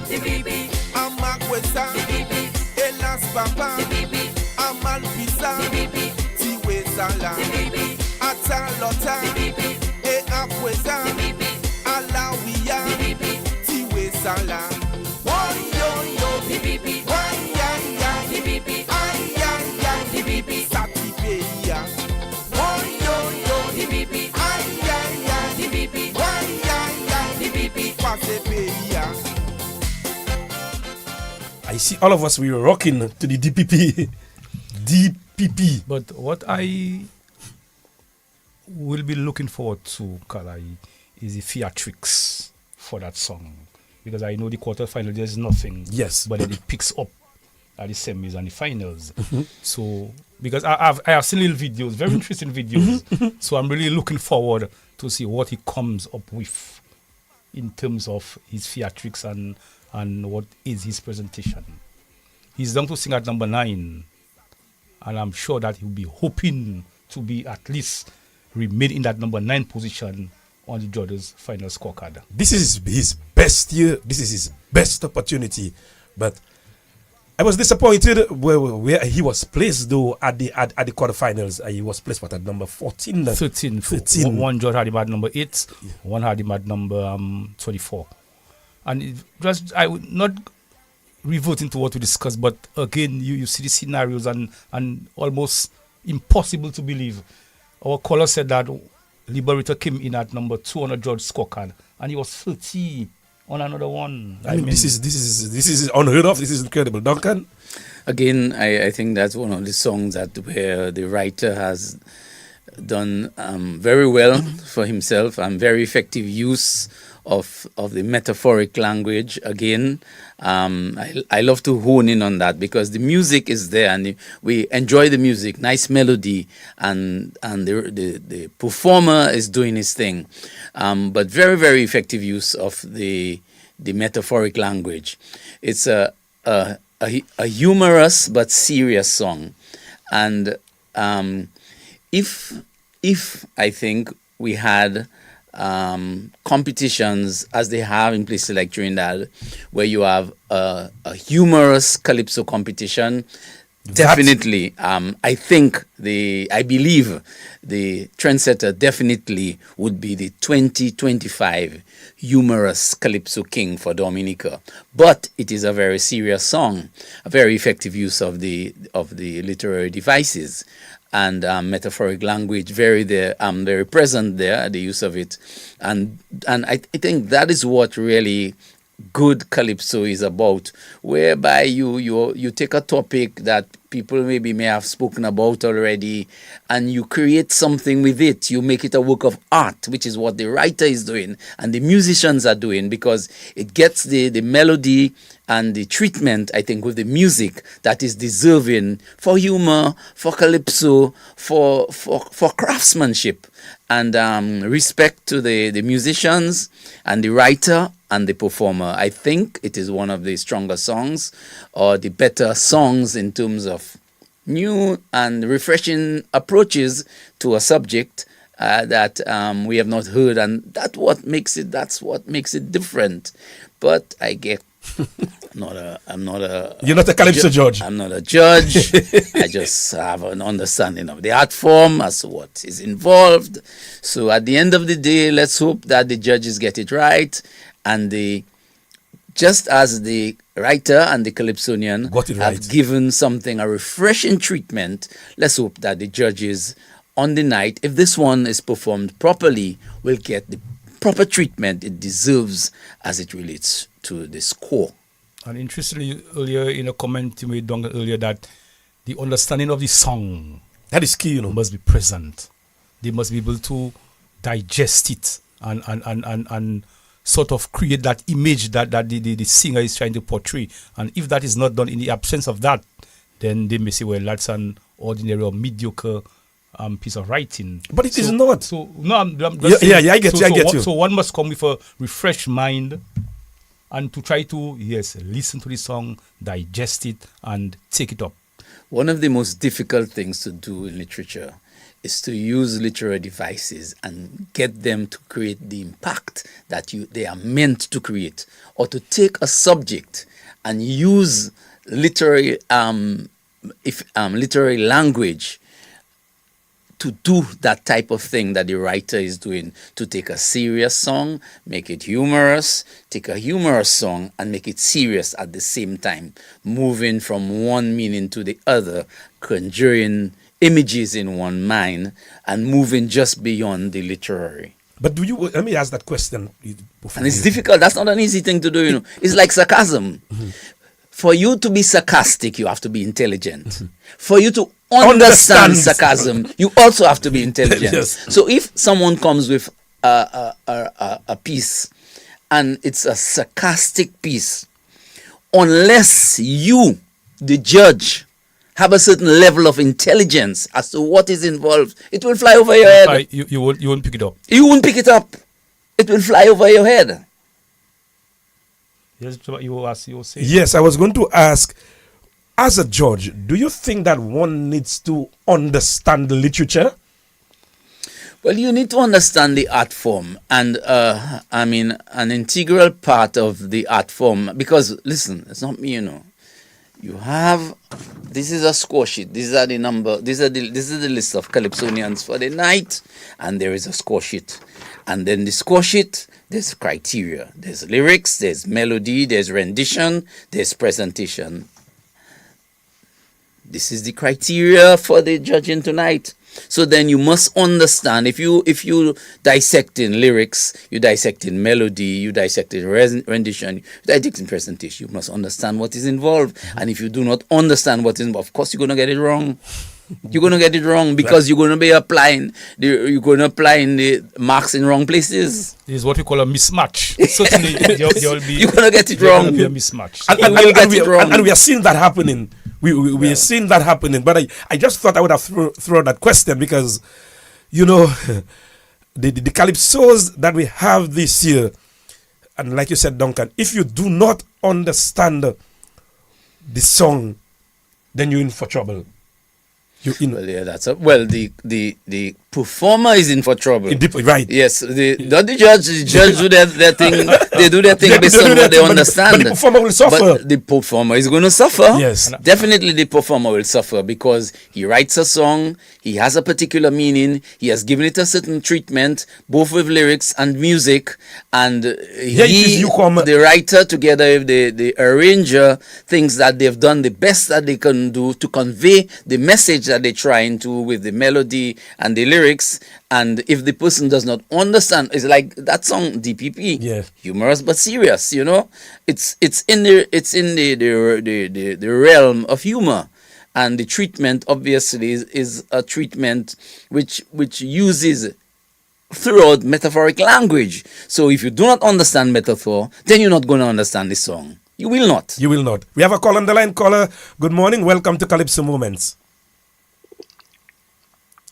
The BB, I'm Magwesa, the BB, Elas Papa, the BB, I'm Alpisa, the BB, Tiwe Sala, the BB, Atalota, the BB, E Akweza, the BB, Alawiya, the BB, Tiwe Sala. DBB, why, DBB, DBB, Satipeia. Oh yo, DBB, DBB, why, DBB, Quasepeia. I see all of us, we were rocking to the DPP. DPP. But what I we'll be looking forward to, Kalai, is the theatrics for that song. Because I know the quarterfinal, there's nothing. Yes. But then it picks up at the semis and the finals. So, because I have seen little videos, very interesting videos. So I'm really looking forward to see what he comes up with in terms of his theatrics and what is his presentation. He's down to sing at number 9. And I'm sure that he'll be hoping to be at least remain in that number 9 position on the judges' final scorecard. This is his best year. This is his best opportunity. But I was disappointed where he was placed, though, at the quarterfinals. He was placed at number 14. 13. One judge had him at number 8. Yeah. One had him at number 24. And it just, I would not revert into what we discussed, but again, you see the scenarios and almost impossible to believe. Our caller said that Liberator came in at number 2 on a judge scorecard, and he was 30 on another one. I mean, this is unheard of. This is incredible. Duncan? Again, I think that's one of the songs that where the writer has done very well for himself and very effective use of the metaphoric language. Again, I love to hone in on that because the music is there and we enjoy the music, nice melody, and the performer is doing his thing, but very, very effective use of the metaphoric language. It's a humorous but serious song, and if I think we had competitions as they have in places like Trinidad, where you have a humorous calypso competition, definitely, I believe the trendsetter definitely would be the 2025 humorous calypso king for Dominica. But it is a very serious song, a very effective use of the literary devices and metaphoric language, very present there, the use of it, and I think that is what really good calypso is about, whereby you take a topic that people may have spoken about already, and you create something with it. You make it a work of art, which is what the writer is doing and the musicians are doing, because it gets the melody and the treatment, I think, with the music that is deserving for humor, for calypso, for craftsmanship, and respect to the musicians and the writer and the performer. I think it is one of the stronger songs or the better songs in terms of new and refreshing approaches to a subject that we have not heard, and that's what makes it different. But I get I'm not a You're not a calypso judge. I'm not a judge. I just have an understanding of the art form as to what is involved. So at the end of the day, let's hope that the judges get it right, and just as the writer and the calypsonian have given something a refreshing treatment, let's hope that the judges on the night, if this one is performed properly, will get the proper treatment it deserves as it relates to the score. And interestingly, earlier in a comment you made, Duncan, earlier, that the understanding of the song, that is key, must be present. They must be able to digest it and sort of create that image that the singer is trying to portray. And if that is not done, in the absence of that, then they may say, well, that's an ordinary or mediocre piece of writing. But it is not. So no, I'm saying, I get you. So one must come with a refreshed mind and to try to listen to the song, digest it, and take it up. One of the most difficult things to do in literature is to use literary devices and get them to create the impact that they are meant to create, or to take a subject and use literary language to do that type of thing that the writer is doing, to take a serious song, make it humorous, take a humorous song and make it serious at the same time, moving from one meaning to the other, conjuring images in one mind and moving just beyond the literary. But let me ask that question. And it's difficult. That's not an easy thing to do, It's like sarcasm. For you to be sarcastic, you have to be intelligent. For you to understand sarcasm, you also have to be intelligent. Yes. So if someone comes with a piece and it's a sarcastic piece, unless you, the judge, have a certain level of intelligence as to what is involved, it will fly over your head. You won't pick it up. You won't pick it up. It will fly over your head. Yes, so you were saying. Yes, I was going to ask, as a judge, do you think that one needs to understand the literature? Well, you need to understand the art form, and I mean, an integral part of the art form, because listen, it's not me, you know. You have, this is a score sheet. These are the number. This is the list of Calypsonians for the night, and there is a score sheet. And then the score sheet, there's criteria. There's lyrics, there's melody, there's rendition, there's presentation. This is the criteria for the judging tonight. So then you must understand, if you dissect in lyrics, you dissect in melody, you dissect in rendition, you dissect in presentation, you must understand what is involved. And if you do not understand what is involved, of course you're going to get it wrong. You're going to get it wrong because you're going to be applying the marks in wrong places. This is what we call a mismatch. Certainly, there'll be, you're going to get it wrong. There'll be a mismatch. And we are seeing that happening. We are seeing that happening. But I just thought I would have thrown that question because, you know, the Calypsos that we have this year, and like you said, Duncan, if you do not understand the song, then you're in for trouble. Well, yeah, the performer is in for trouble. Right. Yes, not the judge. The judge do their thing. They do their thing based on what they understand. But the performer will suffer. But the performer is going to suffer. Yes. Definitely the performer will suffer because he writes a song, he has a particular meaning, he has given it a certain treatment, both with lyrics and music, and the writer together with the arranger thinks that they've done the best that they can do to convey the message that they're trying to with the melody and the lyrics. And if the person does not understand, it's like that song DPP, humorous but serious, you know. It's in the realm of humor, and the treatment obviously is a treatment which uses throughout metaphoric language. So if you do not understand metaphor, then you're not going to understand the song. You will not. You will not. We have a call on the line. Caller, good morning. Welcome to Calypso Moments.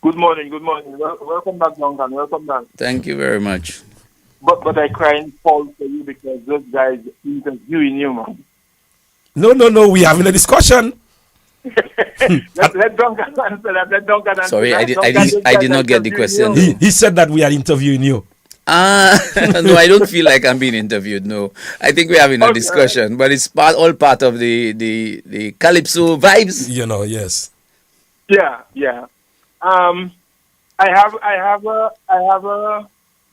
Good morning. Welcome back, Duncan. Welcome back. Thank you very much. But I crying foul for you because those guys interviewing you, man. No. We having a discussion. let Duncan answer that. Let Duncan answer. Sorry, I did not get the question. He said that we are interviewing you. No, I don't feel like I'm being interviewed. No, I think we're having a discussion, but it's all part of the Calypso vibes. You know, yes. Yeah. I have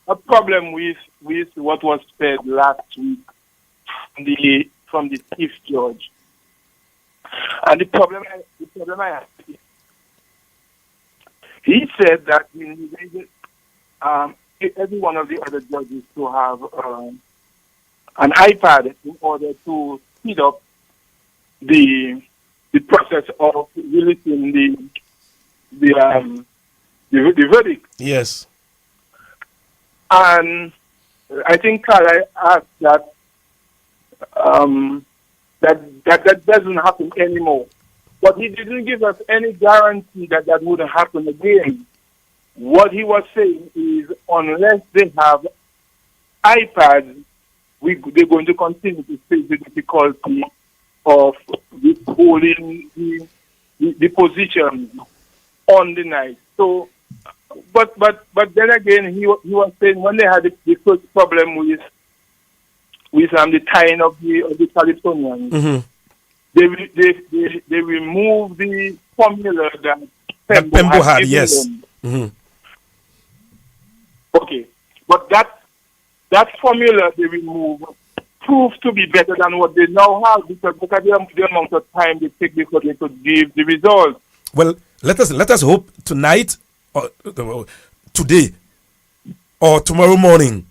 a problem with what was said last week from the chief judge, and the problem I have is he said that we needed every one of the other judges to have an iPad in order to speed up the process of releasing the verdict. Yes. And I think Carl asked that that doesn't happen anymore. But he didn't give us any guarantee that wouldn't happen again. What he was saying is unless they have iPads, they're going to continue to face the difficulty of withholding the position on the night. So, but then again, he was saying when they had the first problem with the tying of the Calypsonians, mm-hmm. they removed the formula that Pembo had. Yes. Mm-hmm. Okay, but that formula they removed proved to be better than what they now have because the amount of time they take before they could give the results. Well, let us hope tonight or today or tomorrow morning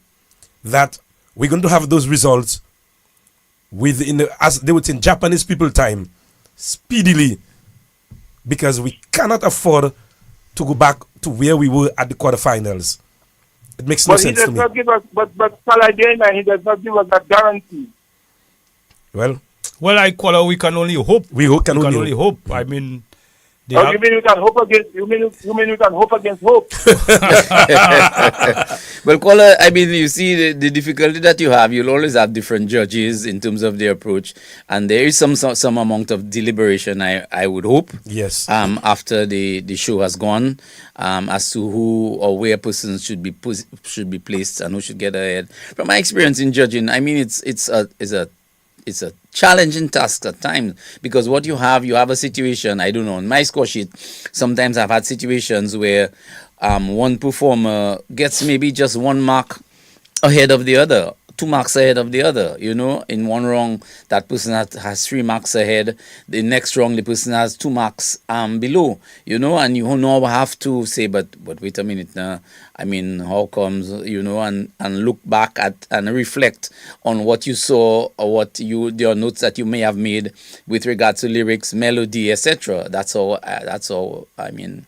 that we're going to have those results as they would say in Japanese people time, speedily, because we cannot afford to go back to where we were at the quarterfinals. It makes no sense to me. Not give us, but again, he does not give us that guarantee. Well, I call it, we can only hope. We can only hope. I mean, you mean we can hope against? You mean we can hope against hope? Well, caller, I mean, you see the difficulty that you have. You'll always have different judges in terms of their approach, and there is some amount of deliberation. I would hope. Yes. After the show has gone, as to who or where persons should be placed and who should get ahead. From my experience in judging, I mean, it's a challenging task at times, because what you have a situation, I don't know, on my score sheet, sometimes I've had situations where one performer gets maybe just 1 mark ahead of the other, 2 marks ahead of the other, in one wrong, that person has 3 marks ahead, the next wrong, the person has 2 marks below, and you now have to say, but wait a minute now, I mean, how comes, and look back at and reflect on what you saw or your notes that you may have made with regard to lyrics, melody, etc. That's how, I mean,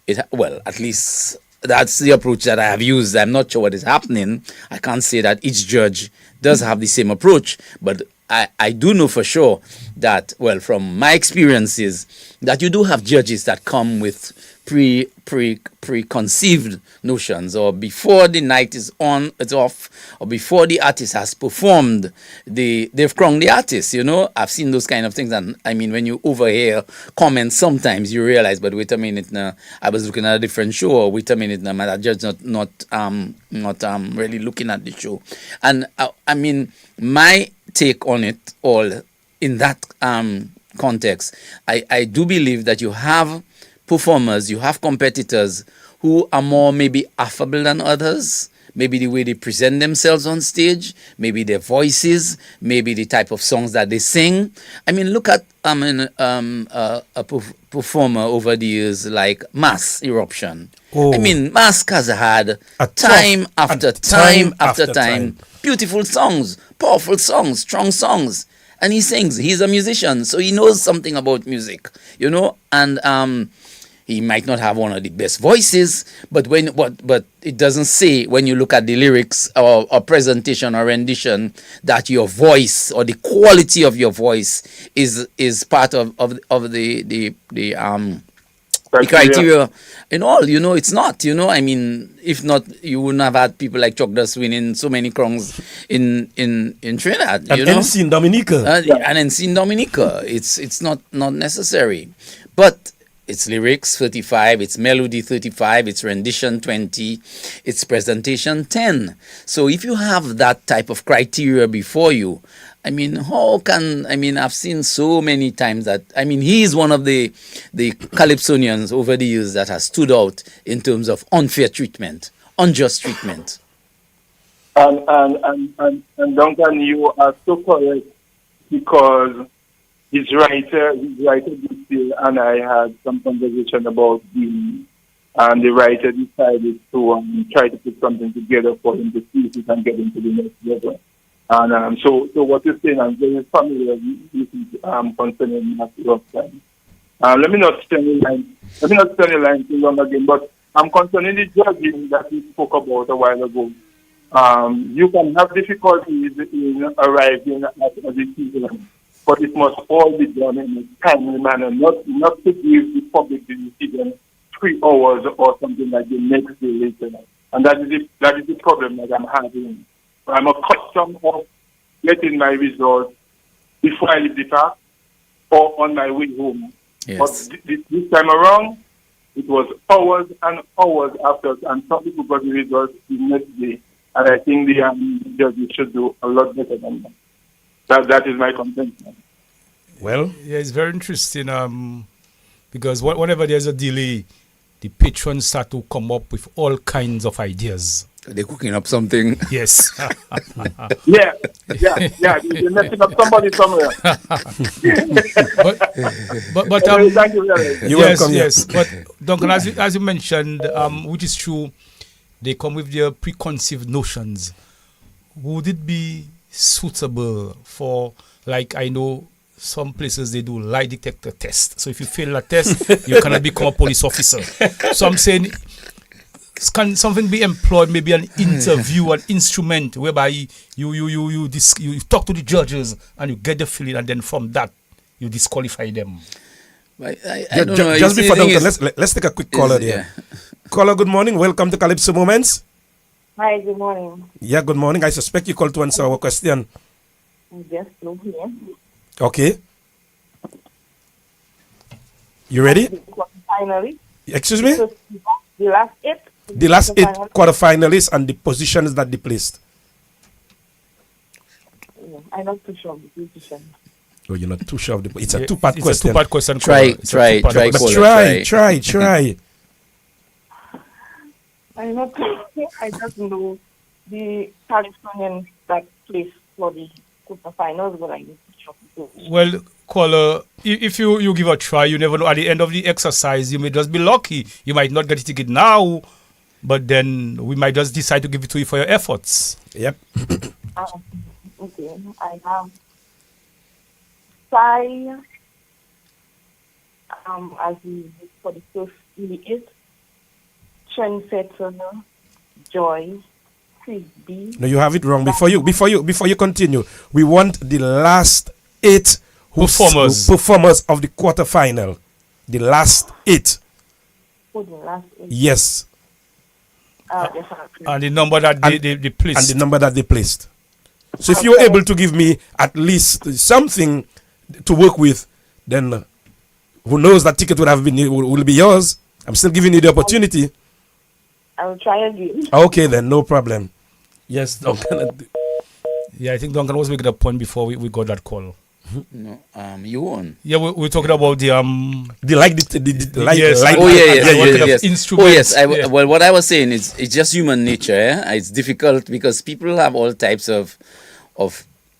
at least that's the approach that I have used. I'm not sure what is happening. I can't say that each judge does have the same approach, but I do know for sure that, from my experiences, that you do have judges that come with preconceived notions, or before the night is off, or before the artist has performed, they've crowned the artist. I've seen those kind of things, and I mean, when you overhear comments, sometimes you realize, but wait a minute now, I was looking at a different show, or wait a minute now, my judge not really looking at the show, and I mean, my take on it all in that context, I do believe that you have performers, you have competitors who are more maybe affable than others, maybe the way they present themselves on stage, maybe their voices, maybe the type of songs that they sing. I mean, look at a performer over the years like Mass Eruption. Oh. I mean, Mask has had time after time, beautiful songs, powerful songs, strong songs. And he sings. He's a musician, so he knows something about music, and he might not have one of the best voices, but it doesn't say, when you look at the lyrics or presentation or rendition, that your voice or the quality of your voice is part of the criteria and all. It's not. I mean, if not, you wouldn't have had people like Chuck Dust winning so many crowns in Trinidad. And NC in Dominica. And NC in Dominica. It's not necessary, but it's lyrics 35, it's melody 35, it's rendition 20, it's presentation 10. So if you have that type of criteria before you, I mean, I've seen so many times that, I mean, he is one of the Calypsonians over the years that has stood out in terms of unfair treatment, unjust treatment. And Duncan, you are so correct, because his writer this year, and I had some conversation about him, and the writer decided to try to put something together for him to see if he can get into the next level. And so what you're saying, I'm very familiar with concerning Master time. Let me not spend the line too long again, but I'm concerning the judging that we spoke about a while ago. You can have difficulties in arriving at a decision, but it must all be done in a timely manner, not to give the public the decision 3 hours or something like the next day later. And that is the problem that I'm having. I'm accustomed of getting my results before I leave the park or on my way home. Yes. But this time around, it was hours and hours after, and some people got the results the next day. And I think the judges should do a lot better than that. That is my contention. Well, yeah, it's very interesting because whenever there's a delay, the patrons start to come up with all kinds of ideas. They're cooking up something. Yes. Yeah. They're messing up somebody somewhere. but thank you very much. You're welcome. Yes. But Duncan, as you mentioned, which is true, they come with their preconceived notions. Would it be suitable for Like I know some places they do lie detector test. So if you fail a test, you cannot become a police officer. So I'm saying, can something be employed? Maybe an interview, an instrument whereby you talk to the judges and you get the feeling, and then from that you disqualify them. I don't know. Just before Duncan, let's take a quick caller there. Caller, good morning. Welcome to Calypso Moments. Hi, good morning. Yeah, good morning. I suspect you called to answer our question. Yes, no here. Okay. You ready? Finally. Excuse me? The last eight. The last 8 quarterfinalists and the positions that they placed. I'm not too sure of the position. Oh, you're not too sure of the. It's a two-part question. It's a two-part question. Try. I'm not sure. I just know the Calypsonians that placed for the quarterfinals, but I need to check. Well, caller, if you give a try, you never know. At the end of the exercise, you may just be lucky. You might not get a ticket now, but then we might just decide to give it to you for your efforts. Yep. Okay, I have five. As for the first eight, Trendsetter, Joy, Frisbee. No, you have it wrong. Before you continue, we want the last 8 performers of the quarterfinal. The last 8. Oh, the last 8. Yes. And the number that they placed. And the number that they placed. So if you're able to give me at least something to work with, then who knows, that ticket will be yours. I'm still giving you the opportunity. I'll try again. Okay, then no problem. Yes, Duncan. Yeah, I think Duncan was making a point before we got that call. No, you won. Yeah, we're talking about the yes. instruments. Well, what I was saying is, it's just human nature. It's difficult because people have all types of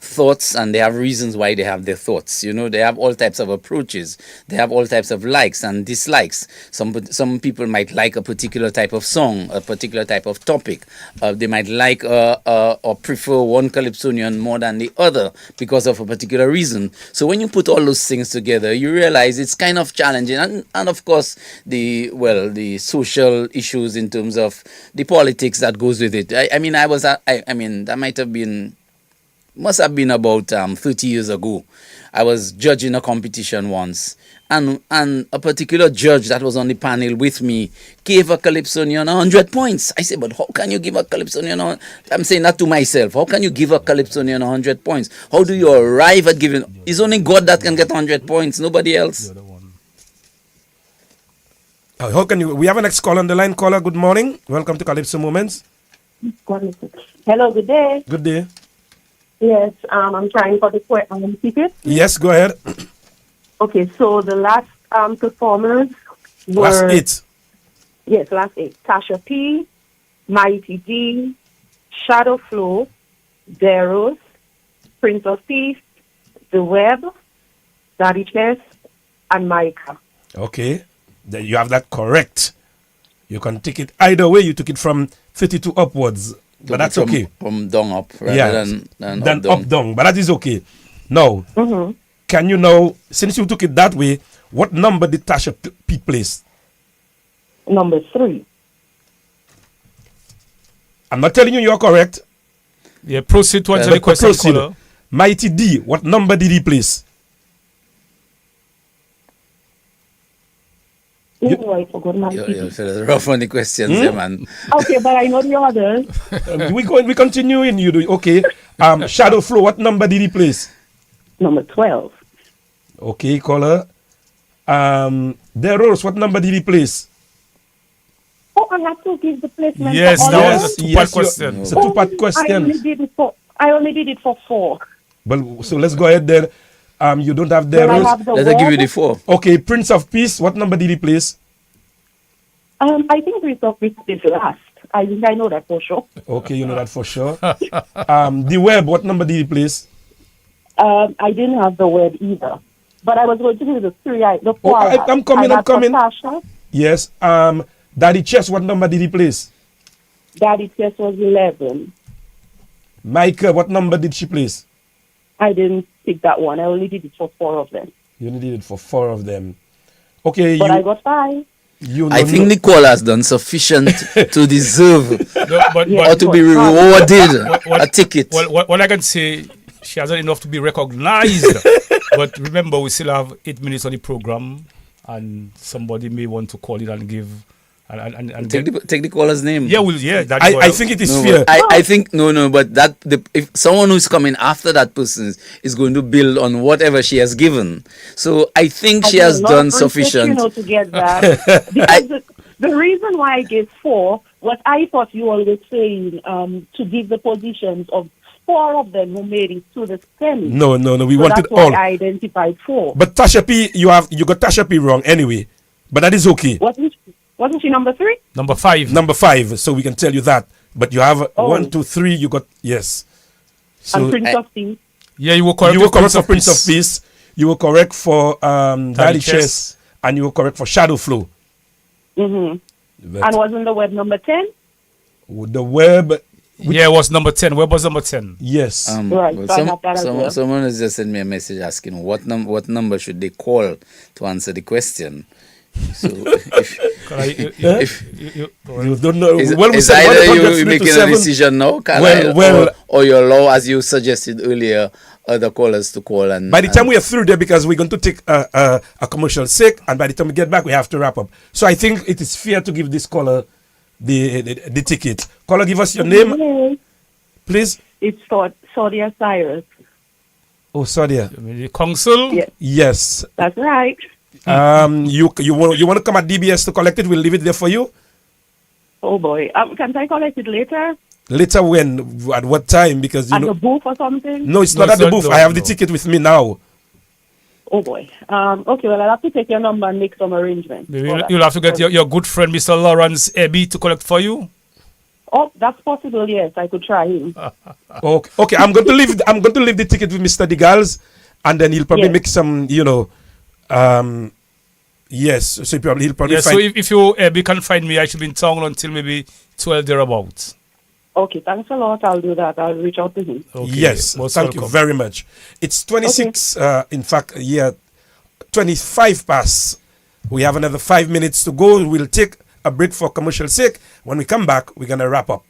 thoughts, and they have reasons why they have their thoughts. You know, they have all types of approaches. They have all types of likes and dislikes. Some people might like a particular type of song, a particular type of topic. They might like or prefer one Calypsonian more than the other because of a particular reason. So when you put all those things together, you realize it's kind of challenging. And of course, the social issues in terms of the politics that goes with it. I mean, that must have been about 30 years ago. I was judging a competition once, and a particular judge that was on the panel with me gave a Calypsonian 100 points. I said, but how can you give a Calypsonian? I'm saying that to myself. How can you give a Calypsonian 100 points? How do you arrive at giving? It's only God that can get 100 points, nobody else. How can you? We have a next call on the line. Caller, good morning. Welcome to Calypso Moments. Hello, good day. Good day. Yes, I'm trying for the ticket. Yes, go ahead. Okay, so the last performers were... Last 8. Yes, last 8. Tasha P, Mighty D, Shadow Flow, Deros, Prince of Peace, The Web, Daddy Chess, and Micah. Okay, then you have that correct. You can take it either way. You took it from 32 upwards. But that's okay. From down up rather than up down. But that is okay. Now, can you know, since you took it that way, what number did Tasha P place? Number 3. I'm not telling you are correct. Yeah, proceed to answer the question, caller. Mighty D, what number did he place? I forgot my You're rough on the questions, man. Okay, but I know the others. We continue in you do okay. Shadow Flow, what number did he place? Number 12. Okay, caller. Rose, what number did he place? Oh, I have to give the placement. Yes, that was a two-part question. It's a two-part question. I only did it for 4. Well, so let's go ahead there. You don't have the Rose. Let her give you the 4. Okay, Prince of Peace, what number did he place? I think Prince of Peace is last. I know that for sure. Okay, you know that for sure. The Web, what number did he place? I didn't have the Web either. But I was going to do the 3. The 4. I'm coming. Yes. Daddy Chess, what number did he place? Daddy Chess was 11. Micah, what number did she place? I didn't take that one. I only did it for 4 of them. You only did it for 4 of them. Okay, But I got 5. I think Nicole has done sufficient to deserve but or to be rewarded a ticket. Well, what I can say, she hasn't enough to be recognized. But remember, we still have 8 minutes on the program, and somebody may want to call it and give. And take the caller's name. Yeah, I think it is fair. I think no, but if someone who's coming after that person is going to build on whatever she has given, so I think she has done sufficient. To get that. Because the reason why I gave 4 was I thought you all were saying to give the positions of 4 of them who made it to the semi. No. We so wanted that's why all. I identified 4. But Tasha P, you got Tasha P wrong anyway. But that is okay. Wasn't she number 3? Number 5. Number 5. So we can tell you that. But you have 1, 2, 3. You got yes. So and Prince of Peace. Yeah, you were correct. You were correct for Prince of Peace. You were correct for Daddy Chess, and you were correct for Shadow Flow. Mm-hmm. And wasn't the web number 10? The web. Yeah, it was number 10. Web was number 10. Yes. Right. Well, someone has just sent me a message asking what number should they call to answer the question. So if you don't know, is either you making a decision now, or you allow, as you suggested earlier, other callers to call. And by the time we are through there, because we're going to take a commercial break, and by the time we get back, we have to wrap up. So I think it is fair to give this caller the ticket. Caller, give us your name, please. It's Saudia Cyrus. Oh, Saudia. The council. Yes. That's right. You want to come at DBS to collect it? We'll leave it there for you. Oh boy, can I collect it later? Later when? At what time? Because at the booth or something? No, it's not at the booth. I have the ticket with me now. Oh boy. Okay, well I'll have to take your number and make some arrangements. You'll have to get your good friend Mr. Lawrence Ebby to collect for you. Oh, that's possible. Yes, I could try him. Okay. I'm going to leave the ticket with Mr. Digals, and then he'll probably make some, yes. So he'll probably find. So if you can find me, I should be in town until maybe 12 thereabouts. Okay, thanks a lot. I'll do that. I'll reach out to him. Okay. Yes, thank you very much. It's 26. In fact, 25 past. We have another 5 minutes to go. We'll take a break for commercial sake. When we come back, we're gonna wrap up.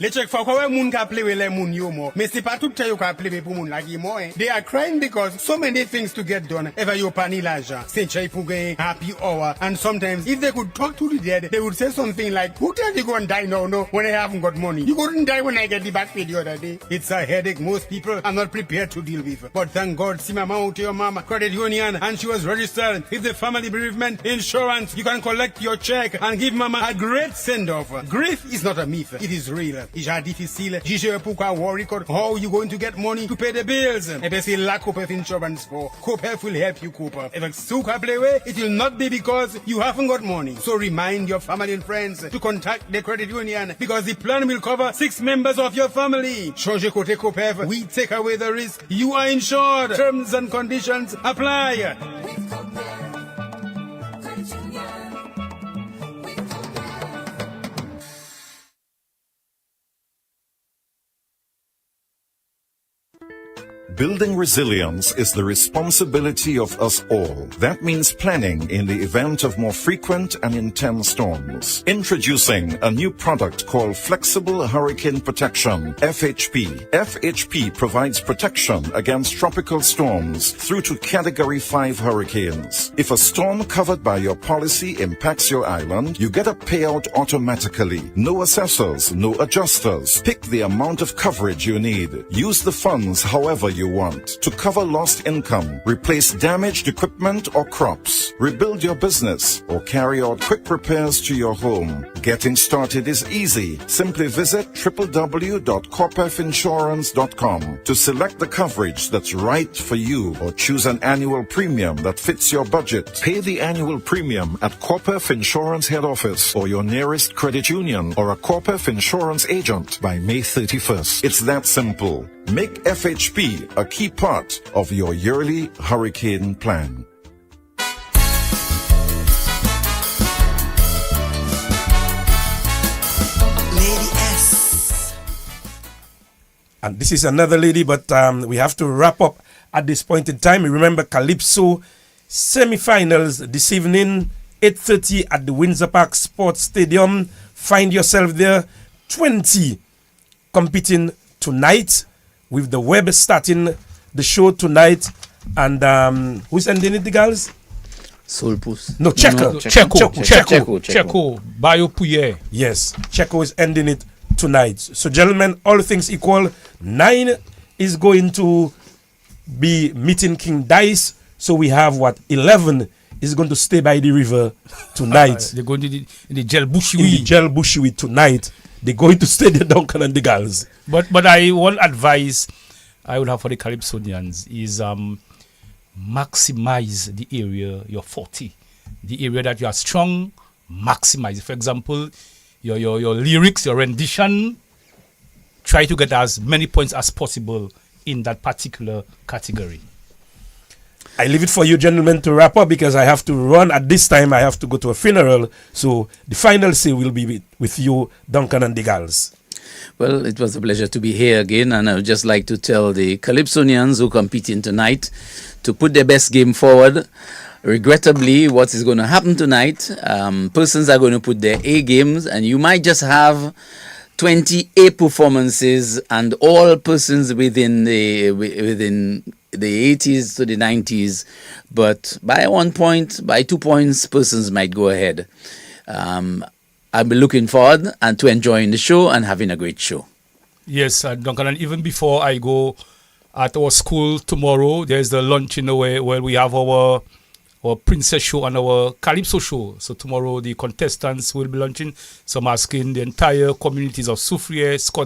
Les check for how moun ka play with le moun yo mo. Mais c'est pas tout yo ka play pour moun la gi mo. They are crying because so many things to get done. Ever yo pani l'argent. C'est chay pour gain happy hour. And sometimes if they could talk to the dead, they would say something like, "Who tell you go and die now? No, when I haven't got money. You couldn't die when I get the back pay the other day." It's a headache most people are not prepared to deal with. But thank God, see mama out to your mama credit union and she was registered with the family bereavement insurance. You can collect your check and give mama a great send off. Grief is not a myth. It is real. It's difficile. Jije pourquoi worry code how you going to get money to pay the bills. Et bien c'est la Copef Insurance for. Copef will help you cope. If it's souka play way, it will not be because you haven't got money. So remind your family and friends to contact the credit union because the plan will cover 6 members of your family. Change côté Copef, we take away the risk. You are insured. Terms and conditions apply. Building resilience is the responsibility of us all. That means planning in the event of more frequent and intense storms. Introducing a new product called Flexible Hurricane Protection, FHP. FHP provides protection against tropical storms through to Category 5 hurricanes. If a storm covered by your policy impacts your island, you get a payout automatically. No assessors, no adjusters. Pick the amount of coverage you need. Use the funds however you want to cover lost income, replace damaged equipment or crops, rebuild your business, or carry out quick repairs to your home. Getting started is easy. Simply visit www.corpefinsurance.com to select the coverage that's right for you or choose an annual premium that fits your budget. Pay the annual premium at Corpef Insurance Head Office or your nearest credit union or a Corpef Insurance agent by May 31st. It's that simple. Make FHP a key part of your yearly hurricane plan. Lady S. And this is another lady, but we have to wrap up at this point in time. Remember Calypso semi-finals this evening, 8:30 at the Windsor Park Sports Stadium. Find yourself there. 20 competing tonight, with the web starting the show tonight. And who's ending it, the girls? Soulpuss. No, Checo. Checo. Bayo-Puye. Yes, Checo is ending it tonight. So, gentlemen, all things equal, 9 is going to be meeting King Dice. So we have 11 is going to stay by the river tonight. They're going to the Gel Bushiwi. In the Gel Bushiwi tonight. They're going to stay there, Duncan and the girls. But I one advice I would have for the Calypsonians is maximize the area you're 40. The area that you are strong, maximize. For example, your lyrics, your rendition, try to get as many points as possible in that particular category. I leave it for you gentlemen to wrap up because I have to run at this time. I have to go to a funeral. So the final say will be with you, Duncan and the girls. Well, it was a pleasure to be here again, and I would just like to tell the Calypsonians who competing tonight to put their best game forward. Regrettably, what is going to happen tonight, persons are going to put their A games, and you might just have 20 A performances, and all persons within the 80s to the 90s. But by 1 point, by 2 points, persons might go ahead. I'll be looking forward and to enjoying the show and having a great show. Yes, Duncan, and even before I go at our school tomorrow, there's the lunch where we have our princess show and our Calypso show. So tomorrow the contestants will be launching. So I'm asking the entire communities of Soufriere, Scott